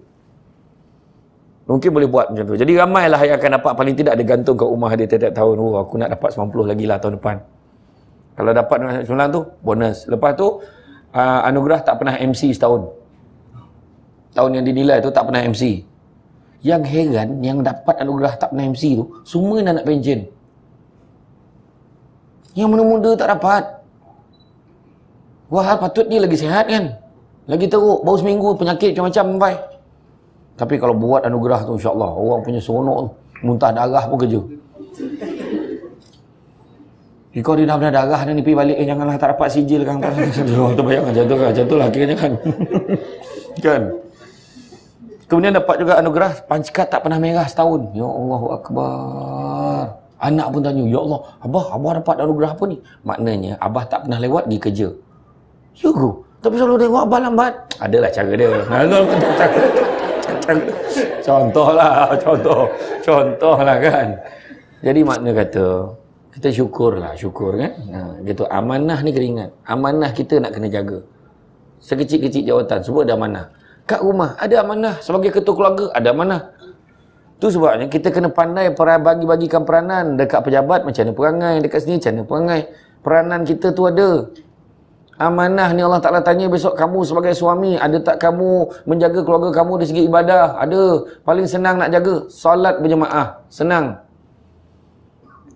Mungkin boleh buat macam tu. Jadi ramailah yang akan dapat, paling tidak ada gantung kat rumah dia tiap-tiap tahun. Oh, aku nak dapat 90 lagi lah tahun depan. Kalau dapat Mat Cemerlang tu, bonus. Lepas tu, anugerah tak pernah MC setahun. Tahun yang dinilai tu tak pernah MC. Yang heran, yang dapat anugerah tak pernah MC tu, semua anak pension. Yang muda-muda tak dapat. Wah, patut dia lagi sihat kan? Lagi teruk, baru seminggu penyakit macam-macam sampai. Tapi kalau buat anugerah tu, insya-Allah orang punya seronok tu, muntah darah pun kerja. Kau dia dah pernah darah ni pergi balik, janganlah tak dapat sijil kan. Tu bayang macam tu lah kiranya kan. Kan? Kemudian dapat juga anugerah punch card tak pernah merah setahun. Ya Allahu Akbar. Anak pun tanya, ya Allah, abah dapat anugerah apa ni? Maknanya abah tak pernah lewat di kerja. Ya ke? Tapi selalu tengok abah lambat. Adalah cara dia. Contoh lah kan. Jadi makna kata kita syukur kan. Gitu, amanah ni kena ingat. Amanah kita nak kena jaga. Sekecil-kecil jawatan semua ada amanah. kat rumah ada amanah, sebagai ketua keluarga ada amanah. Tu sebabnya kita kena pandai bagi-bagikan peranan. Dekat pejabat macam mana perangai, dekat sini macam mana perangai. Peranan kita tu ada. Amanah ni Allah Ta'ala tanya besok, kamu sebagai suami, ada tak kamu menjaga keluarga kamu dari segi ibadah? Ada. Paling senang nak jaga solat berjemaah, senang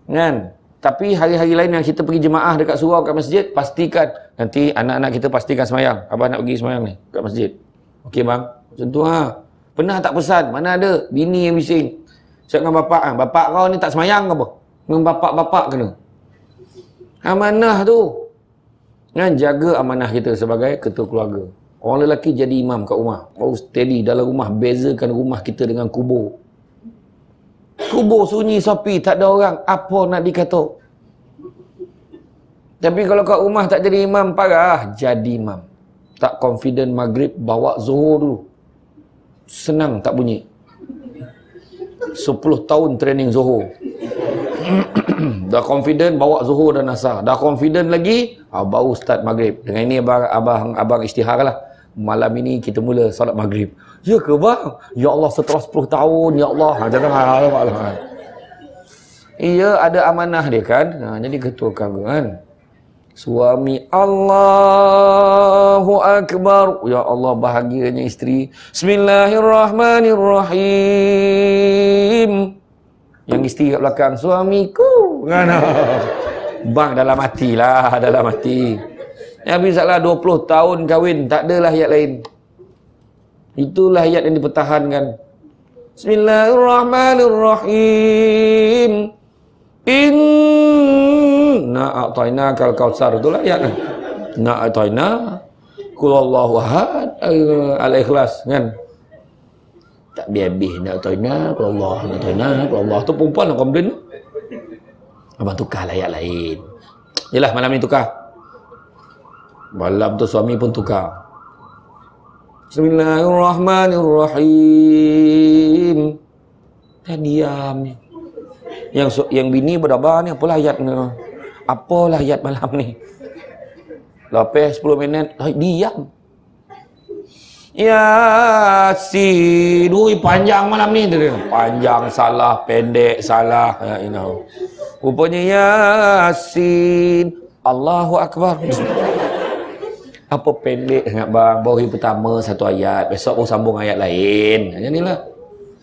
kan? Tapi hari-hari lain yang kita pergi jemaah dekat surau, kat masjid, pastikan nanti anak-anak kita pastikan semayang. Abang nak pergi semayang ni kat masjid. Okey bang, macam tu ha. Pernah tak pesan? Mana ada bini yang bising cakap dengan bapak, bapak kau ni tak semayang ke apa? Dengan bapak-bapak kena. Amanah tu kan, jaga amanah kita sebagai ketua keluarga. Orang lelaki jadi imam kat rumah, oh steady dalam rumah, bezakan rumah kita dengan kubur. Kubur sunyi sepi, tak ada orang, apa nak dikata? Tapi kalau kat rumah tak jadi imam, parah. Jadi imam, tak confident maghrib, bawa zuhur dulu, senang tak bunyi. 10 tahun training zuhur. Dah confident bawa zuhur dan asar, dah confident lagi baru start maghrib. Dengan ini abang isytihar lah, malam ini kita mula solat maghrib. Ya ke bang? Ya Allah, setelah 10 tahun, ya Allah. Jangan hal-hal. Iya, ada amanah dia kan. Jadi ketua keluarga kan. Suami, Allahu Akbar. Ya Allah, bahagianya isteri. Bismillahirrahmanirrahim. Yang isteri kat belakang, suamiku. Bang dalam hati lah, dalam hati. Habis salah 20 tahun kahwin, tak adalah ayat lain. Itulah ayat yang dipertahankan. Bismillahirrahmanirrahim. Inna a'tainakal kautsar. Itulah ayat kan. Inna a'taina qul Allahu ahad al-ikhlas kan. Tak habis nak a'taina qul Allah, nak a'taina qul Allah. Tu perempuan nak komplain. Abang tukar ayat lain. Yalah malam ni tukar. Malam tu suami pun tukar. Bismillahirrahmanirrahim. Dah diam ni. Yang bini berdabar ni, apalah ayat ni? Apalah ayat malam ni? Lepas 10 minit, diam. Yasin. Ui, panjang malam ni. Panjang salah, pendek salah. Rupanya Yasin. Allahu Akbar. Apa pendek sangat bang? Baru pertama satu ayat, besok baru sambung ayat lain. Macam inilah.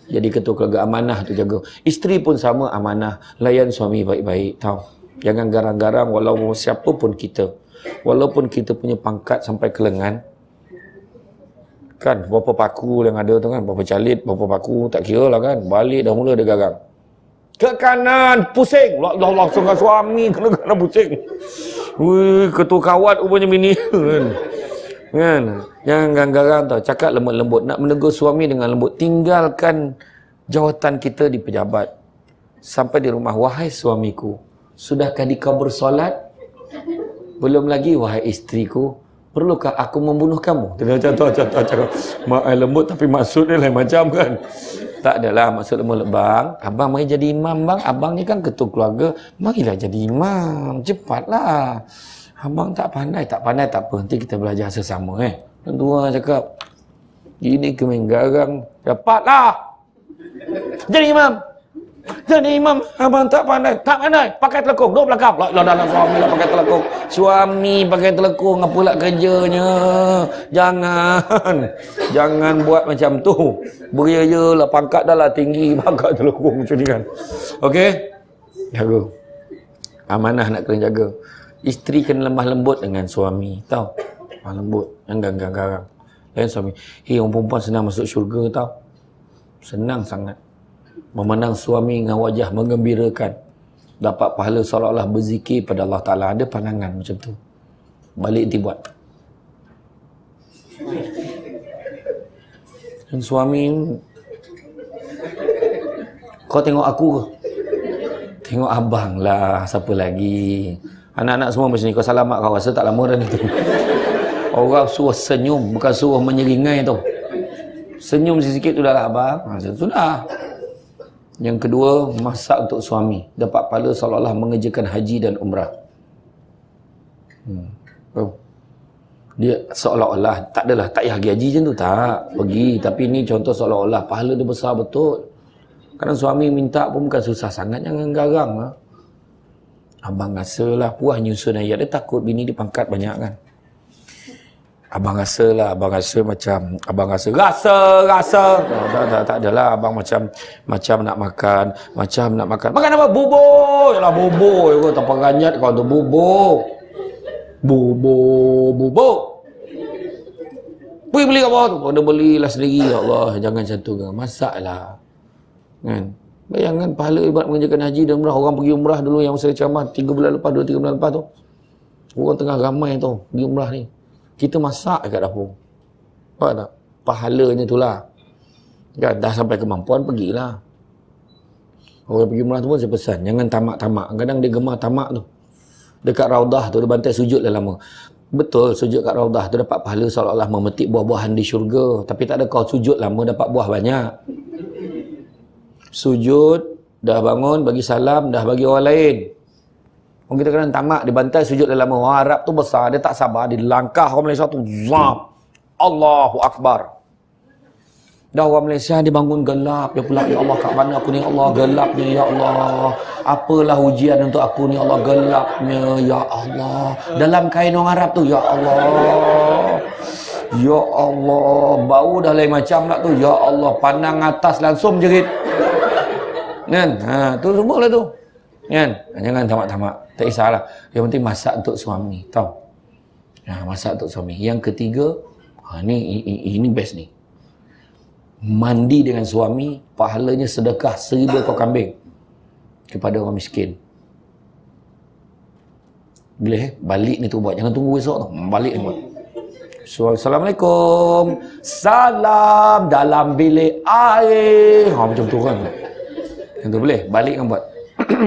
Jadi ketua keluarga, amanah tu jaga. Isteri pun sama, amanah. Layan suami baik-baik, tahu. Jangan garang-garang walaupun siapa pun kita. Walaupun kita punya pangkat sampai ke lengan. Kan, berapa paku yang ada tu kan, berapa calit, berapa paku, tak kira lah kan. Balik dah mula dia garang. Ke kanan, pusing. Allah, sungguh suami kena kanan pusing. Wih, ketua kawat rupanya bini. Kan? Jangan garang tau. Cakap lembut-lembut. Nak menegur suami dengan lembut. Tinggalkan jawatan kita di pejabat. Sampai di rumah. Wahai suamiku, sudahkah kau bersolat? Belum lagi. Wahai isteriku, perlukah aku membunuh kamu? Cakap. Lembut tapi maksudnya lain macam kan. Tak adalah maksud lembut. Bang, abang mari jadi imam bang. Abang ni kan ketua keluarga. Marilah jadi imam. Cepatlah. Abang tak pandai tak apa. Nanti kita belajar sesama Dan tua cakap, ini kemain garang. Dapatlah. Jadi imam. Abang tak pandai. Pakai telekung. Duduk belakang. Dalam suami lah pakai telekung. Suami pakai telekung. Apa pula kerjanya? Jangan buat macam tu. Beria lah. Pangkat dah lah tinggi. Pakai telekung macam ni kan. Okey? Jaga. Amanah nak kena jaga. Isteri kena lemah lembut dengan suami, tahu? Lemah lembut, jangan garang-garang. Lain suami, orang perempuan senang masuk syurga, tahu? Senang sangat. Memandang suami dengan wajah menggembirakan, dapat pahala seolah-olah berzikir pada Allah Ta'ala. Ada pandangan macam tu. Balik nanti buat. Dan suami, kau tengok aku ke? Tengok abang lah, siapa lagi? Anak-anak semua macam ni. Kau salah mak kau, rasa tak lama dah ni tu. Orang suruh senyum, bukan suruh menyeringai tu. Senyum sikit tu dah lah abang. Sudah. Yang kedua, masak untuk suami. Dapat pahala seolah-olah mengerjakan haji dan umrah. Dia seolah-olah, tak adalah, tak payah pergi haji macam tu, tak. Pergi, tapi ni contoh seolah-olah, pahala dia besar betul. Kadang suami minta pun bukan susah sangat, jangan garang lah. Abang rasalah, puas nyusun ayat, dia takut bini dia pangkat banyak kan. Abang rasa macam, abang rasa, tak adalah, abang macam nak makan, makan apa? Bubur, yalah bubur, kau tanpa ranjat kau tu bubur. Pergi beli kat bawah tu, kau dah belilah sendiri, ya Allah, jangan macam tu kan, masaklah. Kan? Bayangkan pahala ibarat mengerjakan haji dan umrah. Orang pergi umrah dulu yang saya ceramah 3 bulan lepas, 2-3 bulan lepas tu. Orang tengah ramai tu pergi umrah ni. Kita masak kat dapur. Faham tak? Pahalanya tu lah. Kan? Dah sampai kemampuan, pergilah. Orang pergi umrah tu pun saya pesan, jangan tamak-tamak. Kadang dia gemar tamak tu. Dekat Raudah tu, dia bantai sujud dah lama. Betul, sujud kat Raudah tu dapat pahala seolah-olah memetik buah-buahan di syurga. Tapi tak ada kau sujud lama dapat buah banyak. Sujud, dah bangun, bagi salam, dah bagi orang lain. Orang kita kadang tamak, dia bantai sujud dah lama. Orang Arab tu besar, dia tak sabar, dia langkah orang Malaysia tu, zam, Allahu Akbar. Dah orang Malaysia dia bangun gelap, dia pula, ya Allah kat mana aku ni, ya Allah gelapnya, ya Allah. Apalah ujian untuk aku ni, ya Allah gelapnya, ya Allah. Dalam kain orang Arab tu, ya Allah. Ya Allah, bau dah lain macam lah tu, ya Allah, pandang atas langsung jerit. Kan? Ha, tu semua lah tu. Kan? Jangan tamak-tamak. Tak kisahlah. Yang penting masak untuk suami. Tahu? Ha, masak untuk suami. Yang ketiga, ini best ni. Mandi dengan suami, pahalanya sedekah 1000 ekor kambing kepada orang miskin. Boleh balik ni tu buat. Jangan tunggu esok tu. Balik ni buat. So, Assalamualaikum. Salam dalam bilik air. Ha, macam tu kan. Yang tu boleh. Balik kan buat.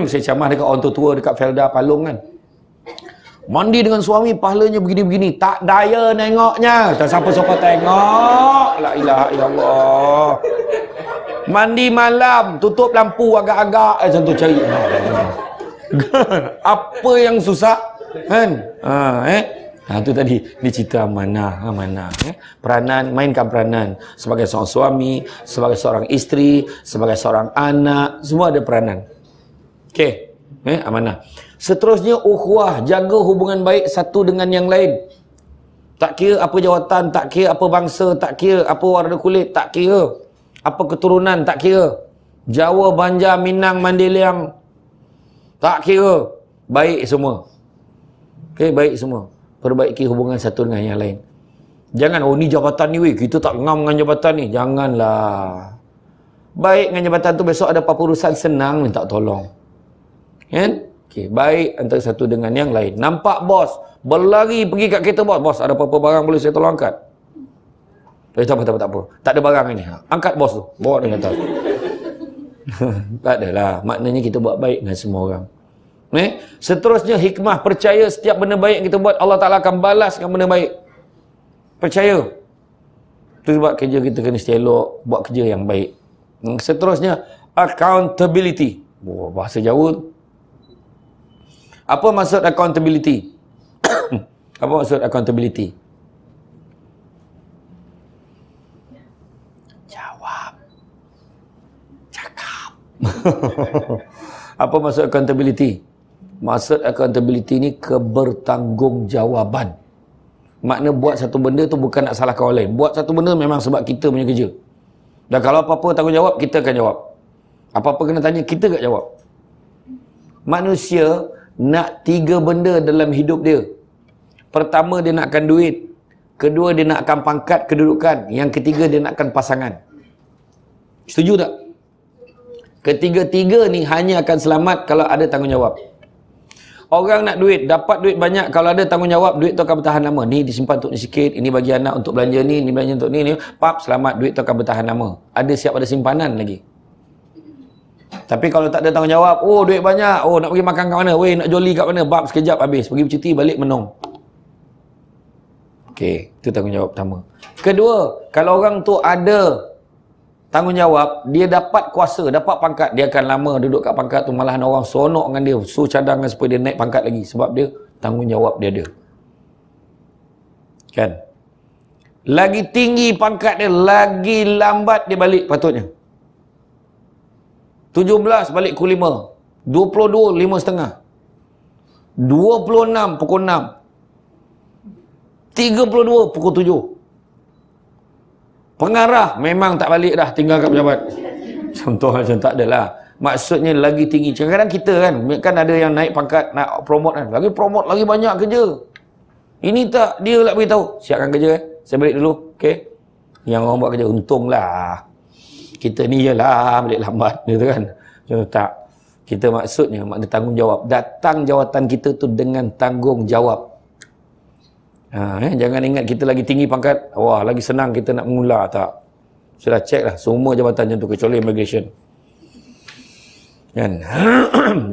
Saya ceramah dekat orang tua dekat Felda Palung kan. Mandi dengan suami pahalanya begini-begini. Tak daya nengoknya. Tak siapa-siapa tengok. La ilaha illallah. Mandi malam, tutup lampu agak-agak. Macam tu cari. Apa yang susah? Kan? Itu tadi dia cerita amanah. Peranan, mainkan peranan sebagai seorang suami, sebagai seorang isteri, sebagai seorang anak, semua ada peranan. Okey, amanah. Seterusnya ukhuwah, jaga hubungan baik satu dengan yang lain. Tak kira apa jawatan, tak kira apa bangsa, tak kira apa warna kulit, tak kira apa keturunan, tak kira Jawa, Banjar, Minang, Mandeliang, tak kira, baik semua. Okey, baik semua. Perbaiki hubungan satu dengan yang lain. Jangan, oh ni jabatan ni weh, kita tak ngam dengan jabatan ni. Janganlah. Baik dengan jabatan tu, besok ada apa-apa urusan senang minta tolong. Kan? Okey, baik antara satu dengan yang lain. Nampak bos, berlari pergi kat kereta bos. Bos, ada apa-apa barang boleh saya tolong angkat? Tak apa. Tak ada barang ini. Angkat bos tu, bawa dengan atas. Tak adalah. Maknanya kita buat baik dengan semua orang. Seterusnya hikmah, percaya setiap benda baik yang kita buat Allah Ta'ala akan balas dengan benda baik. Percaya. Itu sebab kerja kita kena elok, buat kerja yang baik. Seterusnya accountability. Bahasa Jawa tu. Apa maksud accountability? Apa maksud accountability? Jawab. Cakap. Apa maksud accountability? Maksud accountability ni kebertanggungjawabban. Makna buat satu benda tu bukan nak salahkan orang lain. Buat satu benda memang sebab kita punya kerja. Dan kalau apa-apa tanggungjawab, kita akan jawab. Apa-apa kena tanya, kita akan jawab. Manusia nak 3 benda dalam hidup dia. Pertama, dia nakkan duit. Kedua, dia nakkan pangkat kedudukan. Yang ketiga, dia nakkan pasangan. Setuju tak? Ketiga-tiga ni hanya akan selamat kalau ada tanggungjawab. Orang nak duit, dapat duit banyak, kalau ada tanggungjawab, duit tu akan bertahan lama. Ni disimpan untuk ni sikit, ini bagi anak untuk belanja ni belanja untuk ni. Pap, selamat, duit tu akan bertahan lama. Ada siap ada simpanan lagi. Tapi kalau tak ada tanggungjawab, oh duit banyak, oh nak pergi makan kat mana, weh nak joli kat mana, bab sekejap habis, pergi bercuti balik menong. Okey, itu tanggungjawab pertama. Kedua, kalau orang tu ada tanggungjawab, dia dapat kuasa, dapat pangkat, dia akan lama duduk kat pangkat tu, malahan orang seronok dengan dia, so cadangan supaya dia naik pangkat lagi sebab dia tanggungjawab dia ada. Kan? Lagi tinggi pangkat dia, lagi lambat dia balik patutnya. 17 balik pukul 5. 22, 5.30. 26, pukul 6. 32, pukul 7. Pengarah memang tak balik dah, tinggal kat pejabat. Contoh macam tak adalah. Maksudnya lagi tinggi. Kadang-kadang kita kan ada yang naik pangkat, nak promote kan. Lagi promote, lagi banyak kerja. Ini tak, dia nak beritahu. Siapkan kerja saya balik dulu. Okey. Yang orang buat kerja, untunglah. Kita ni jelah balik lambat. Gitu kan. Contoh tak. Kita maksudnya, makna tanggungjawab. Datang jawatan kita tu dengan tanggungjawab. Jangan ingat kita lagi tinggi pangkat, wah lagi senang kita nak mengular. Tak. Sudah cek lah semua jabatan macam tu kecuali immigration. Kan?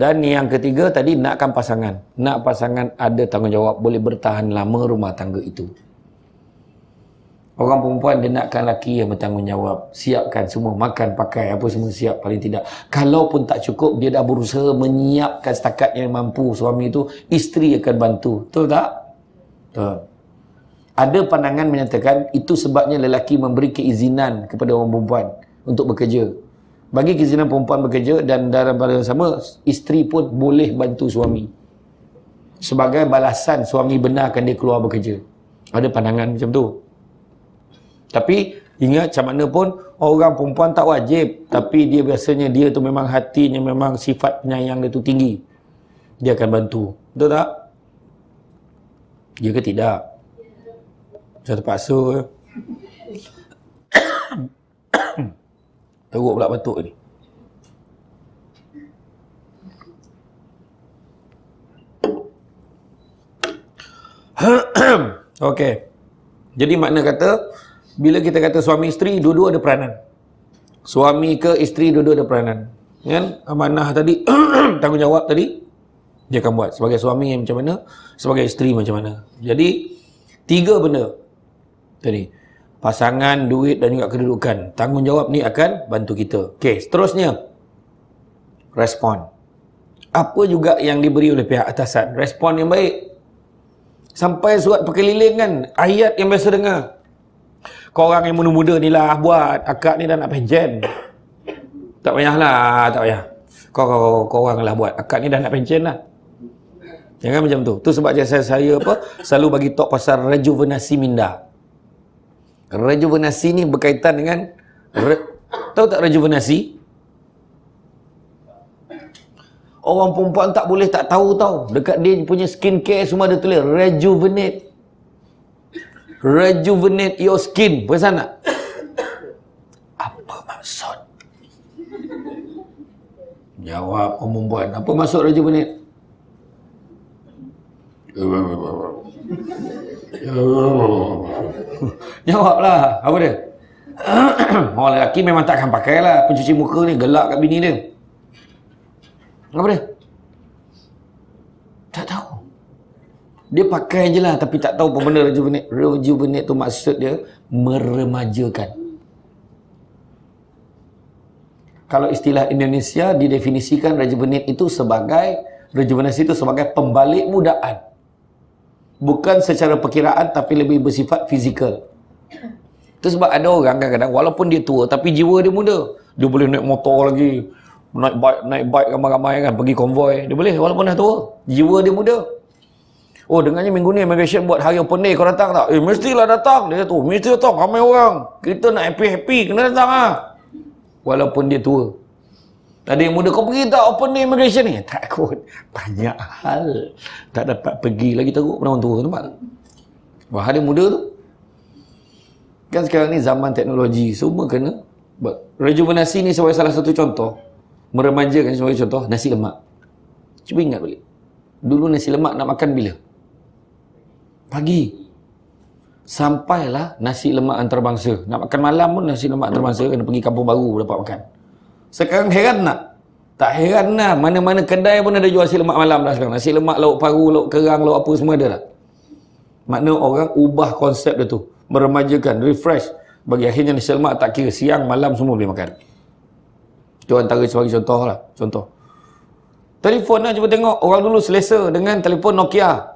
Dan yang ketiga tadi, nakkan pasangan. Nak pasangan ada tanggungjawab, boleh bertahan lama rumah tangga itu. Orang perempuan dia nakkan lelaki yang bertanggungjawab. Siapkan semua, makan, pakai, apa semua siap paling tidak. Kalaupun tak cukup, dia dah berusaha menyiapkan setakat yang mampu. Suami itu, isteri akan bantu. Betul tak? Betul. Ada pandangan menyatakan itu sebabnya lelaki memberi keizinan kepada orang perempuan untuk bekerja. Bagi keizinan perempuan bekerja, dan dalam pada yang sama, isteri pun boleh bantu suami. Sebagai balasan suami benarkan dia keluar bekerja. Ada pandangan macam tu. Tapi ingat macam mana pun orang perempuan tak wajib, tapi dia biasanya dia tu memang hatinya, memang sifat penyayang dia tu tinggi. Dia akan bantu. Betul tak? Ya ke tidak? Saya terpaksa. Teruk pula batuk ni. Okey. Jadi makna kata, bila kita kata suami isteri, dua-dua ada peranan. Suami ke isteri, dua-dua ada peranan. Kan? Amanah tadi, tanggungjawab tadi, dia akan buat. Sebagai suami yang macam mana, sebagai isteri macam mana. Jadi, 3 benda tadi. Pasangan, duit dan juga kedudukan. Tanggungjawab ni akan bantu kita. Okey, seterusnya. Respon. Apa juga yang diberi oleh pihak atasan? Respon yang baik. Sampai surat perkeliling kan, ayat yang biasa dengar. Korang yang muda-muda ni lah buat, akak ni dah nak pension. Tak payahlah, tak payah. Korang lah buat, akak ni dah nak pension lah. Jangan macam tu. Tu sebab saya selalu bagi talk pasal rejuvenasi minda. Rejuvenasi ni berkaitan dengan tahu tak rejuvenasi? Orang perempuan tak boleh tak tahu tau. Dekat dia punya skincare semua ada tulis rejuvenate. Rejuvenate your skin. Perasan tak? Apa maksud? Jawab orang perempuan. Apa maksud rejuvenate? Jawablah. Apa dia? Orang lelaki memang takkan pakai lah pencuci muka ni, gelak kat bini dia. Apa dia? Tak tahu. Dia pakai je lah, tapi tak tahu apa benda rejuvenate. Rejuvenate tu maksud dia meremajakan. Kalau istilah Indonesia didefinisikan rejuvenate itu sebagai, rejuvenasi itu sebagai pembalik mudaan. Bukan secara perkiraan tapi lebih bersifat fizikal. Itu sebab ada orang kadang-kadang walaupun dia tua tapi jiwa dia muda. Dia boleh naik motor lagi, naik bike ramai-ramai kan, pergi konvoi. Dia boleh walaupun dah tua. Jiwa dia muda. Oh, dengannya minggu ni immigration buat hari open day, kau datang tak? Mestilah datang. Dia tu, mesti datang, ramai orang. Kita nak happy-happy, kena datang lah. Walaupun dia tua. Ada yang muda, kau pergi tak open day immigration ni? Takut. Banyak hal. Tak dapat pergi lagi teruk pada orang tua, nampak tak? Wah, ada muda tu. Kan sekarang ni zaman teknologi, semua kena. Rejuvenasi ni sebagai salah satu contoh. Meremajakan sebagai contoh, nasi lemak. Cuba ingat balik. Dulu nasi lemak nak makan bila? Pagi. Sampailah nasi lemak antarabangsa. Nak makan malam pun nasi lemak antarabangsa, kena pergi kampung baru dapat makan. Sekarang heran tak? Tak heran lah. Mana-mana kedai pun ada jual nasi lemak malam dah sekarang. Nasi lemak, lauk paru, lauk kerang, lauk apa semua ada dah. Makna orang ubah konsep dia tu. Meremajakan, refresh. Bagi akhirnya nasi lemak tak kira. Siang, malam semua boleh makan. Itu antara sebagai contoh lah. Contoh. Telefon lah, cuba tengok. Orang dulu selesa dengan telefon Nokia.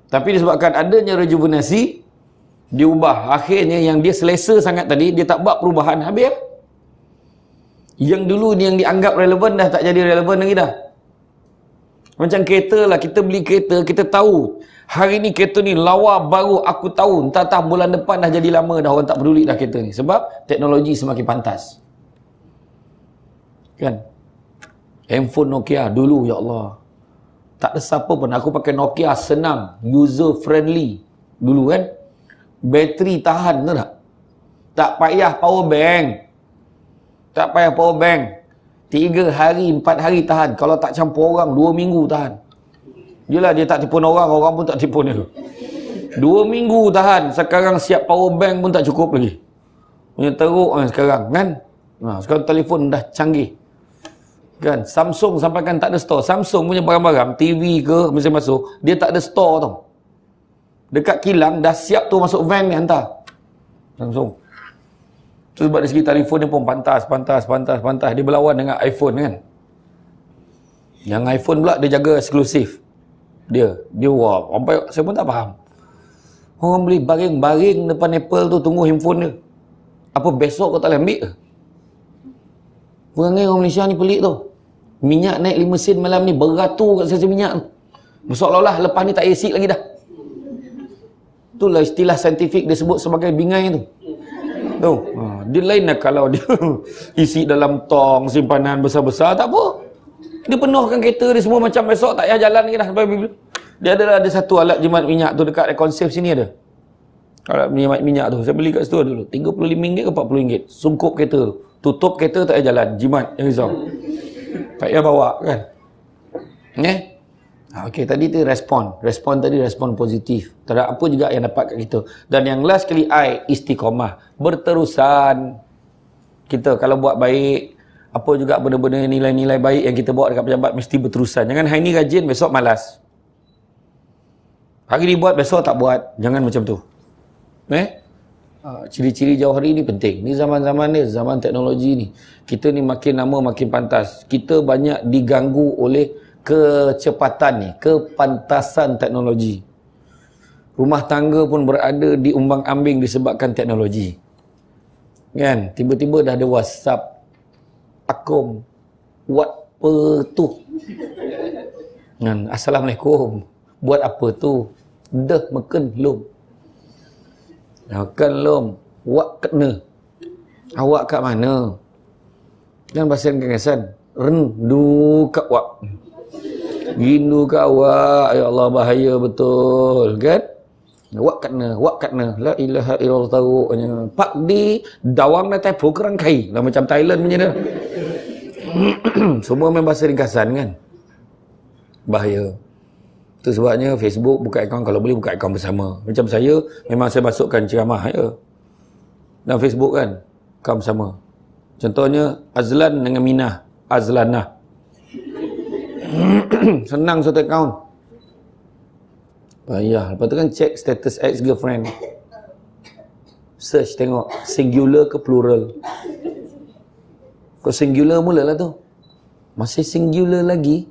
Tapi disebabkan adanya rejuvenasi, dia ubah. Akhirnya yang dia selesa sangat tadi, dia tak buat perubahan, habis. Yang dulu ni yang dianggap relevan dah tak jadi relevan lagi dah. Macam kereta lah, kita beli kereta, kita tahu hari ni kereta ni lawa baru, aku tahu entah bulan depan dah jadi lama dah, orang tak peduli dah kereta ni. Sebab teknologi semakin pantas. Kan? Handphone Nokia dulu, ya Allah, tak ada siapa pun. Aku pakai Nokia, senang, user friendly dulu kan. Bateri tahan, tahu tak? Tak payah power bank. Tak payah power bank. 3 hari, 4 hari tahan. Kalau tak campur orang, 2 minggu tahan. Yelah, dia tak tipu orang, orang pun tak tipu dia. 2 minggu tahan. Sekarang siap power bank pun tak cukup lagi. Punya teruk kan sekarang, kan? Sekarang telefon dah canggih. Kan? Samsung sampai kan tak ada store. Samsung punya barang-barang, TV ke, mesin masuk, dia tak ada store tau. Dekat kilang, dah siap tu masuk van ni hantar. Samsung. Tu sebab dari segi telefon dia pun pantas. Dia berlawan dengan iPhone kan. Yang iPhone pula dia jaga eksklusif. Dia wah, sampai saya pun tak faham. Orang beli baring-baring depan Apple tu tunggu handphone dia. Apa besok kau tak boleh ambil ke? Perangai orang Malaysia ni pelik tu. Minyak naik 5 sen malam ni, beratur kat stesen minyak tu. Seolah-olah lepas ni tak acid lagi dah. Itulah istilah saintifik dia sebut sebagai bingai tu. Tu. Dia lain lah kalau dia isi dalam tong simpanan besar-besar, tak apa. Dia penuhkan kereta dia semua macam besok tak payah jalan lagi dah sampai bila. Dia ada satu alat jimat minyak tu dekat Econsave sini ada. Alat jimat minyak tu saya beli kat situ dulu. RM35 ke RM40. Sungkup kereta tu. Tutup kereta tak payah jalan, jimat yang risau. Tak payah bawa kan. Okey, tadi tu respon tadi respon positif. Tak ada apa juga yang dapat kat kita. Dan yang last kali istiqamah, berterusan. Kita kalau buat baik, apa juga benda-benda nilai-nilai baik yang kita bawa dekat pejabat mesti berterusan. Jangan hari ni rajin, besok malas. Hari ni buat, besok tak buat. Jangan macam tu. Ciri-ciri jauh hari ni penting. Ni zaman-zaman ni, zaman teknologi ni. Kita ni makin lama makin pantas. Kita banyak diganggu oleh kecepatan ni, kepantasan teknologi. Rumah tangga pun berada di umbang-ambing disebabkan teknologi. Kan? Tiba-tiba dah ada WhatsApp. Akum. Buat apa tu? Kan? Assalamualaikum. Buat apa tu? Dah makan belum? Makan belum? Wak kena. Awak kat mana? Kan bahasa Kelantan. Rendu kat wak. Rindu kat awak. Ya Allah, bahaya betul. Kan? Wak kena. La ilaha illallah tahu. Pak di dawang na tepo kerang kai. Lah macam Thailand punya dah. Semua main bahasa ringkasan kan? Bahaya. Itu sebabnya Facebook buka akaun, kalau boleh buka akaun bersama. Macam saya, memang saya masukkan ceramah ya. Dan Facebook kan, akaun bersama. Contohnya, Azlan dengan Minah. Azlanah. Senang satu akaun. Payah. Lepas tu kan check status ex-girlfriend. Search tengok, singular ke plural. Kau singular mula lah tu. Masih singular lagi.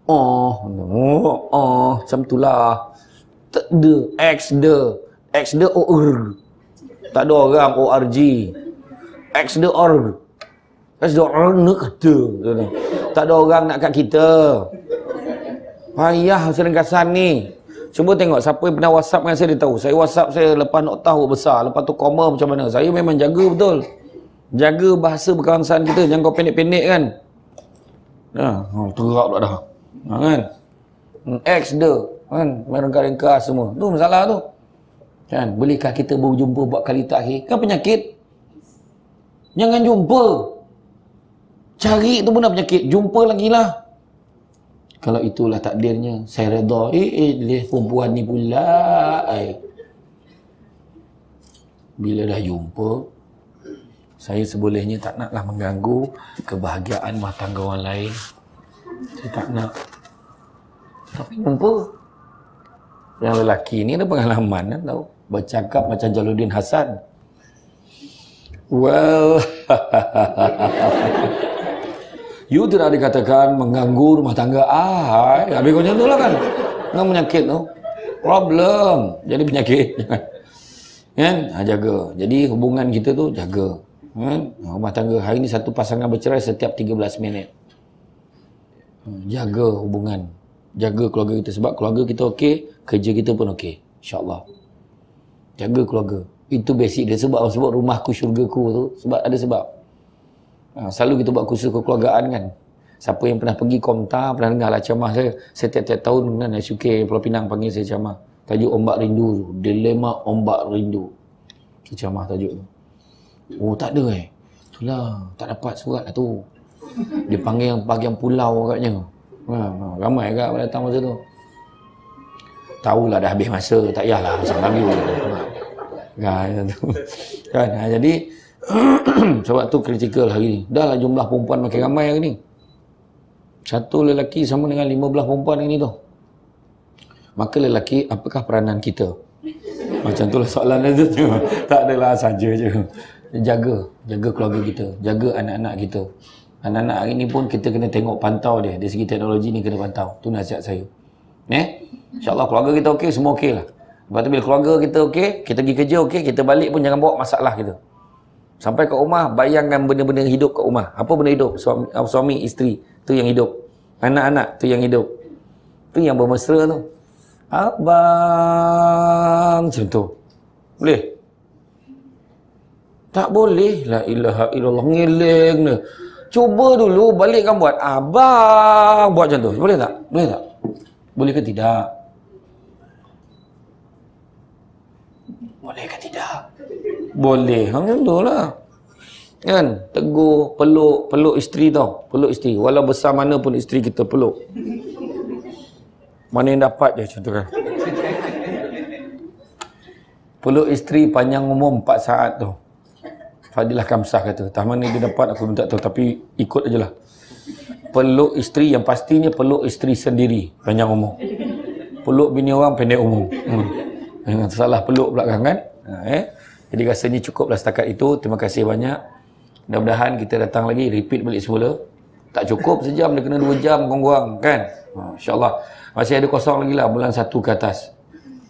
Macam tu lah. Tak ada. X the or. Tak ada orang ORG. X the or. X the or nak kata. Tak ada orang nak kat kita. Payah serengkasan ni. Cuba tengok siapa yang pernah WhatsApp dengan saya, dia tahu. Saya WhatsApp saya lepas noktah huruf besar, lepas tu koma macam mana. Saya memang jaga betul. Jaga bahasa berkebangsaan kita. Jangan kau pendek-pendek kan. Terap pula dah. Kan? X dia. Kan? Merengkar-rengkar semua. Tu masalah tu. Kan? Bolehkah kita berjumpa buat kali terakhir? Kan penyakit. Jangan jumpa. Cari tu pun dah penyakit. Jumpa lagi lah. Kalau itulah takdirnya, saya redha. Perempuan ni pula. Bila dah jumpa, saya sebolehnya tak naklah mengganggu kebahagiaan rumah tangga orang lain. Saya tak nak. Tapi jumpa. Yang lelaki ni ada pengalaman kan, tahu. Bercakap macam Jaluddin Hasan. Well, you tidak dikatakan mengganggu rumah tangga. Habis kau macam tu lah kan. Nah, penyakit tu. Problem. Jadi penyakit. Kan? Jaga. Jadi hubungan kita tu jaga. Kan? Rumah tangga. Hari ni satu pasangan bercerai setiap 13 minit. Jaga hubungan. Jaga keluarga kita. Sebab keluarga kita okey, kerja kita pun okey. InsyaAllah. Jaga keluarga. Itu basic dia. Sebab rumahku syurgaku tu. Sebab ada sebab. Selalu kita buat kursus kekeluargaan kan. Siapa yang pernah pergi Komtar, pernah dengar lah ceramah saya. Saya tiap-tiap tahun kan SUK Pulau Pinang panggil saya ceramah. Tajuk Ombak Rindu. Dilema Ombak Rindu. Itu ceramah tajuk tu. Oh tak ada itulah tak dapat surat lah tu. Dia panggil yang bahagian pulau agaknya. Ramai agak datang masa tu. Tahulah dah habis masa, tak payahlah pasal lagi. Kan, jadi sebab tu kritikal hari ni. Dah lah jumlah perempuan makin ramai hari ni. Satu lelaki sama dengan 15 perempuan hari ni tu. Maka lelaki, apakah peranan kita? Macam tu lah soalan tu. Tak adalah saja je. Jaga keluarga kita, jaga anak-anak kita. Anak-anak hari ni pun kita kena tengok pantau dia. Dari segi teknologi ni kena pantau. Tu nasihat saya. InsyaAllah keluarga kita okey, semua okey lah. Lepas tu bila keluarga kita okey, kita pergi kerja okey, kita balik pun jangan bawa masalah kita. Sampai kat rumah, bayangkan benda-benda hidup kat rumah. Apa benda hidup? Suami isteri, tu yang hidup. Anak-anak, tu yang hidup. Tu yang bermesra tu. Abang, macam tu. Boleh? Tak boleh. La ilaha illallah. Ngeleng dia. Cuba dulu balikkan buat. Abang. Buat macam tu. Boleh tak? Boleh tak? Boleh ke tidak? Boleh ke tidak? Boleh. Macam tu lah. Kan? Tegur, peluk isteri tau. Peluk isteri. Walau besar mana pun isteri kita peluk. Mana yang dapat je macam tu kan. Peluk isteri panjang umur 4 saat tu. Fadilah Kamsah kata, tak mana dia dapat aku tak tahu, tapi ikut aje lah. Peluk isteri yang pastinya peluk isteri sendiri panjang umur. Peluk bini orang pendek umur. Salah peluk belakang kan. Jadi rasanya cukuplah setakat itu. Terima kasih banyak. Mudah-mudahan kita datang lagi, repeat balik semula. Tak cukup sejam, dia kena 2 jam kurang-kurang kan. InsyaAllah. Masih ada kosong lagi lah bulan 1 ke atas.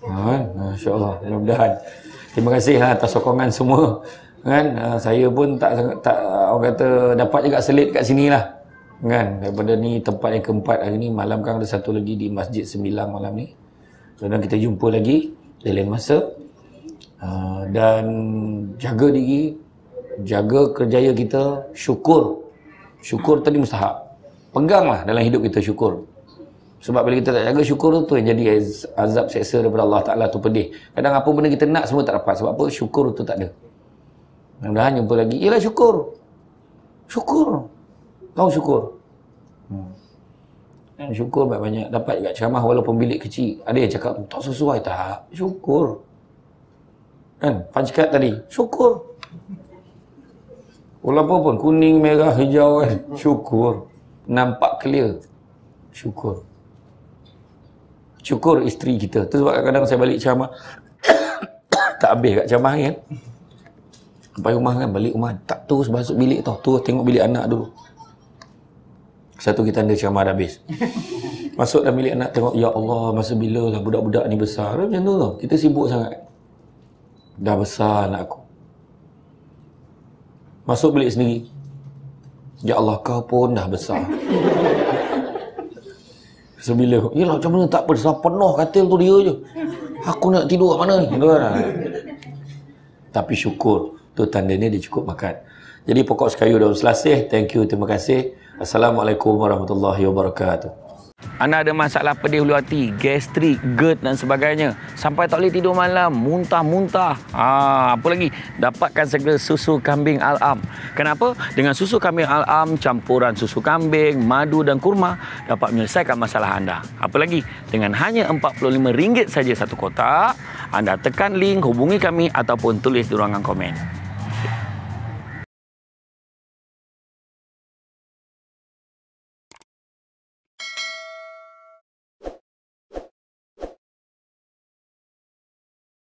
InsyaAllah. Mudah-mudahan. Terima kasih atas sokongan semua. Kan, saya pun tak orang kata dapat juga selit kat sini lah. Kan, daripada ni tempat yang keempat hari ni. Malam kan ada satu lagi di Masjid 9 malam ni. Dan kita jumpa lagi di lain masa. Dan jaga diri, jaga kerjaya kita, syukur. Syukur tadi mustahak. Peganglah dalam hidup kita syukur. Sebab bila kita tak jaga syukur tu yang jadi azab seksa daripada Allah Ta'ala tu pedih. Kadang apa benda kita nak semua tak dapat. Sebab apa? Syukur tu tak ada. Mudah-mudahan jumpa lagi. Ialah syukur. Syukur. Kau syukur. Syukur banyak-banyak. Dapat juga ceramah walaupun bilik kecil. Ada yang cakap tak sesuai. Tak. Syukur. Kan? Punch card tadi. Syukur. Walaupun pun kuning, merah, hijau kan. Syukur. Nampak clear. Syukur. Syukur isteri kita. Tu sebab kadang-kadang saya balik ceramah. Tak habis kat ceramah kan. Sampai rumah kan, balik rumah tak terus masuk bilik tau. Terus tengok bilik anak dulu. Satu kita tanda ceramah dah habis. Masuk dalam bilik anak tengok, ya Allah, masa bila lah budak-budak ni besar. Macam tu tau. Kita sibuk sangat. Dah besar anak aku. Masuk bilik sendiri. Ya Allah, kau pun dah besar. Sebila, yelah macam mana tak besar, penuh katil tu dia je. Aku nak tidur kat mana ni? Tapi syukur. Tu tandanya dia cukup makan. Jadi pokok sekayu daun selasih. Thank you, terima kasih. Assalamualaikum warahmatullahi wabarakatuh. Anda ada masalah pedih hulu hati, gastrik, GERD dan sebagainya. Sampai tak boleh tidur malam, muntah-muntah. Apa lagi? Dapatkan segera susu kambing Al-Am. Kenapa? Dengan susu kambing Al-Am, campuran susu kambing, madu dan kurma dapat menyelesaikan masalah anda. Apa lagi? Dengan hanya RM45 saja satu kotak, anda tekan link, hubungi kami ataupun tulis di ruangan komen.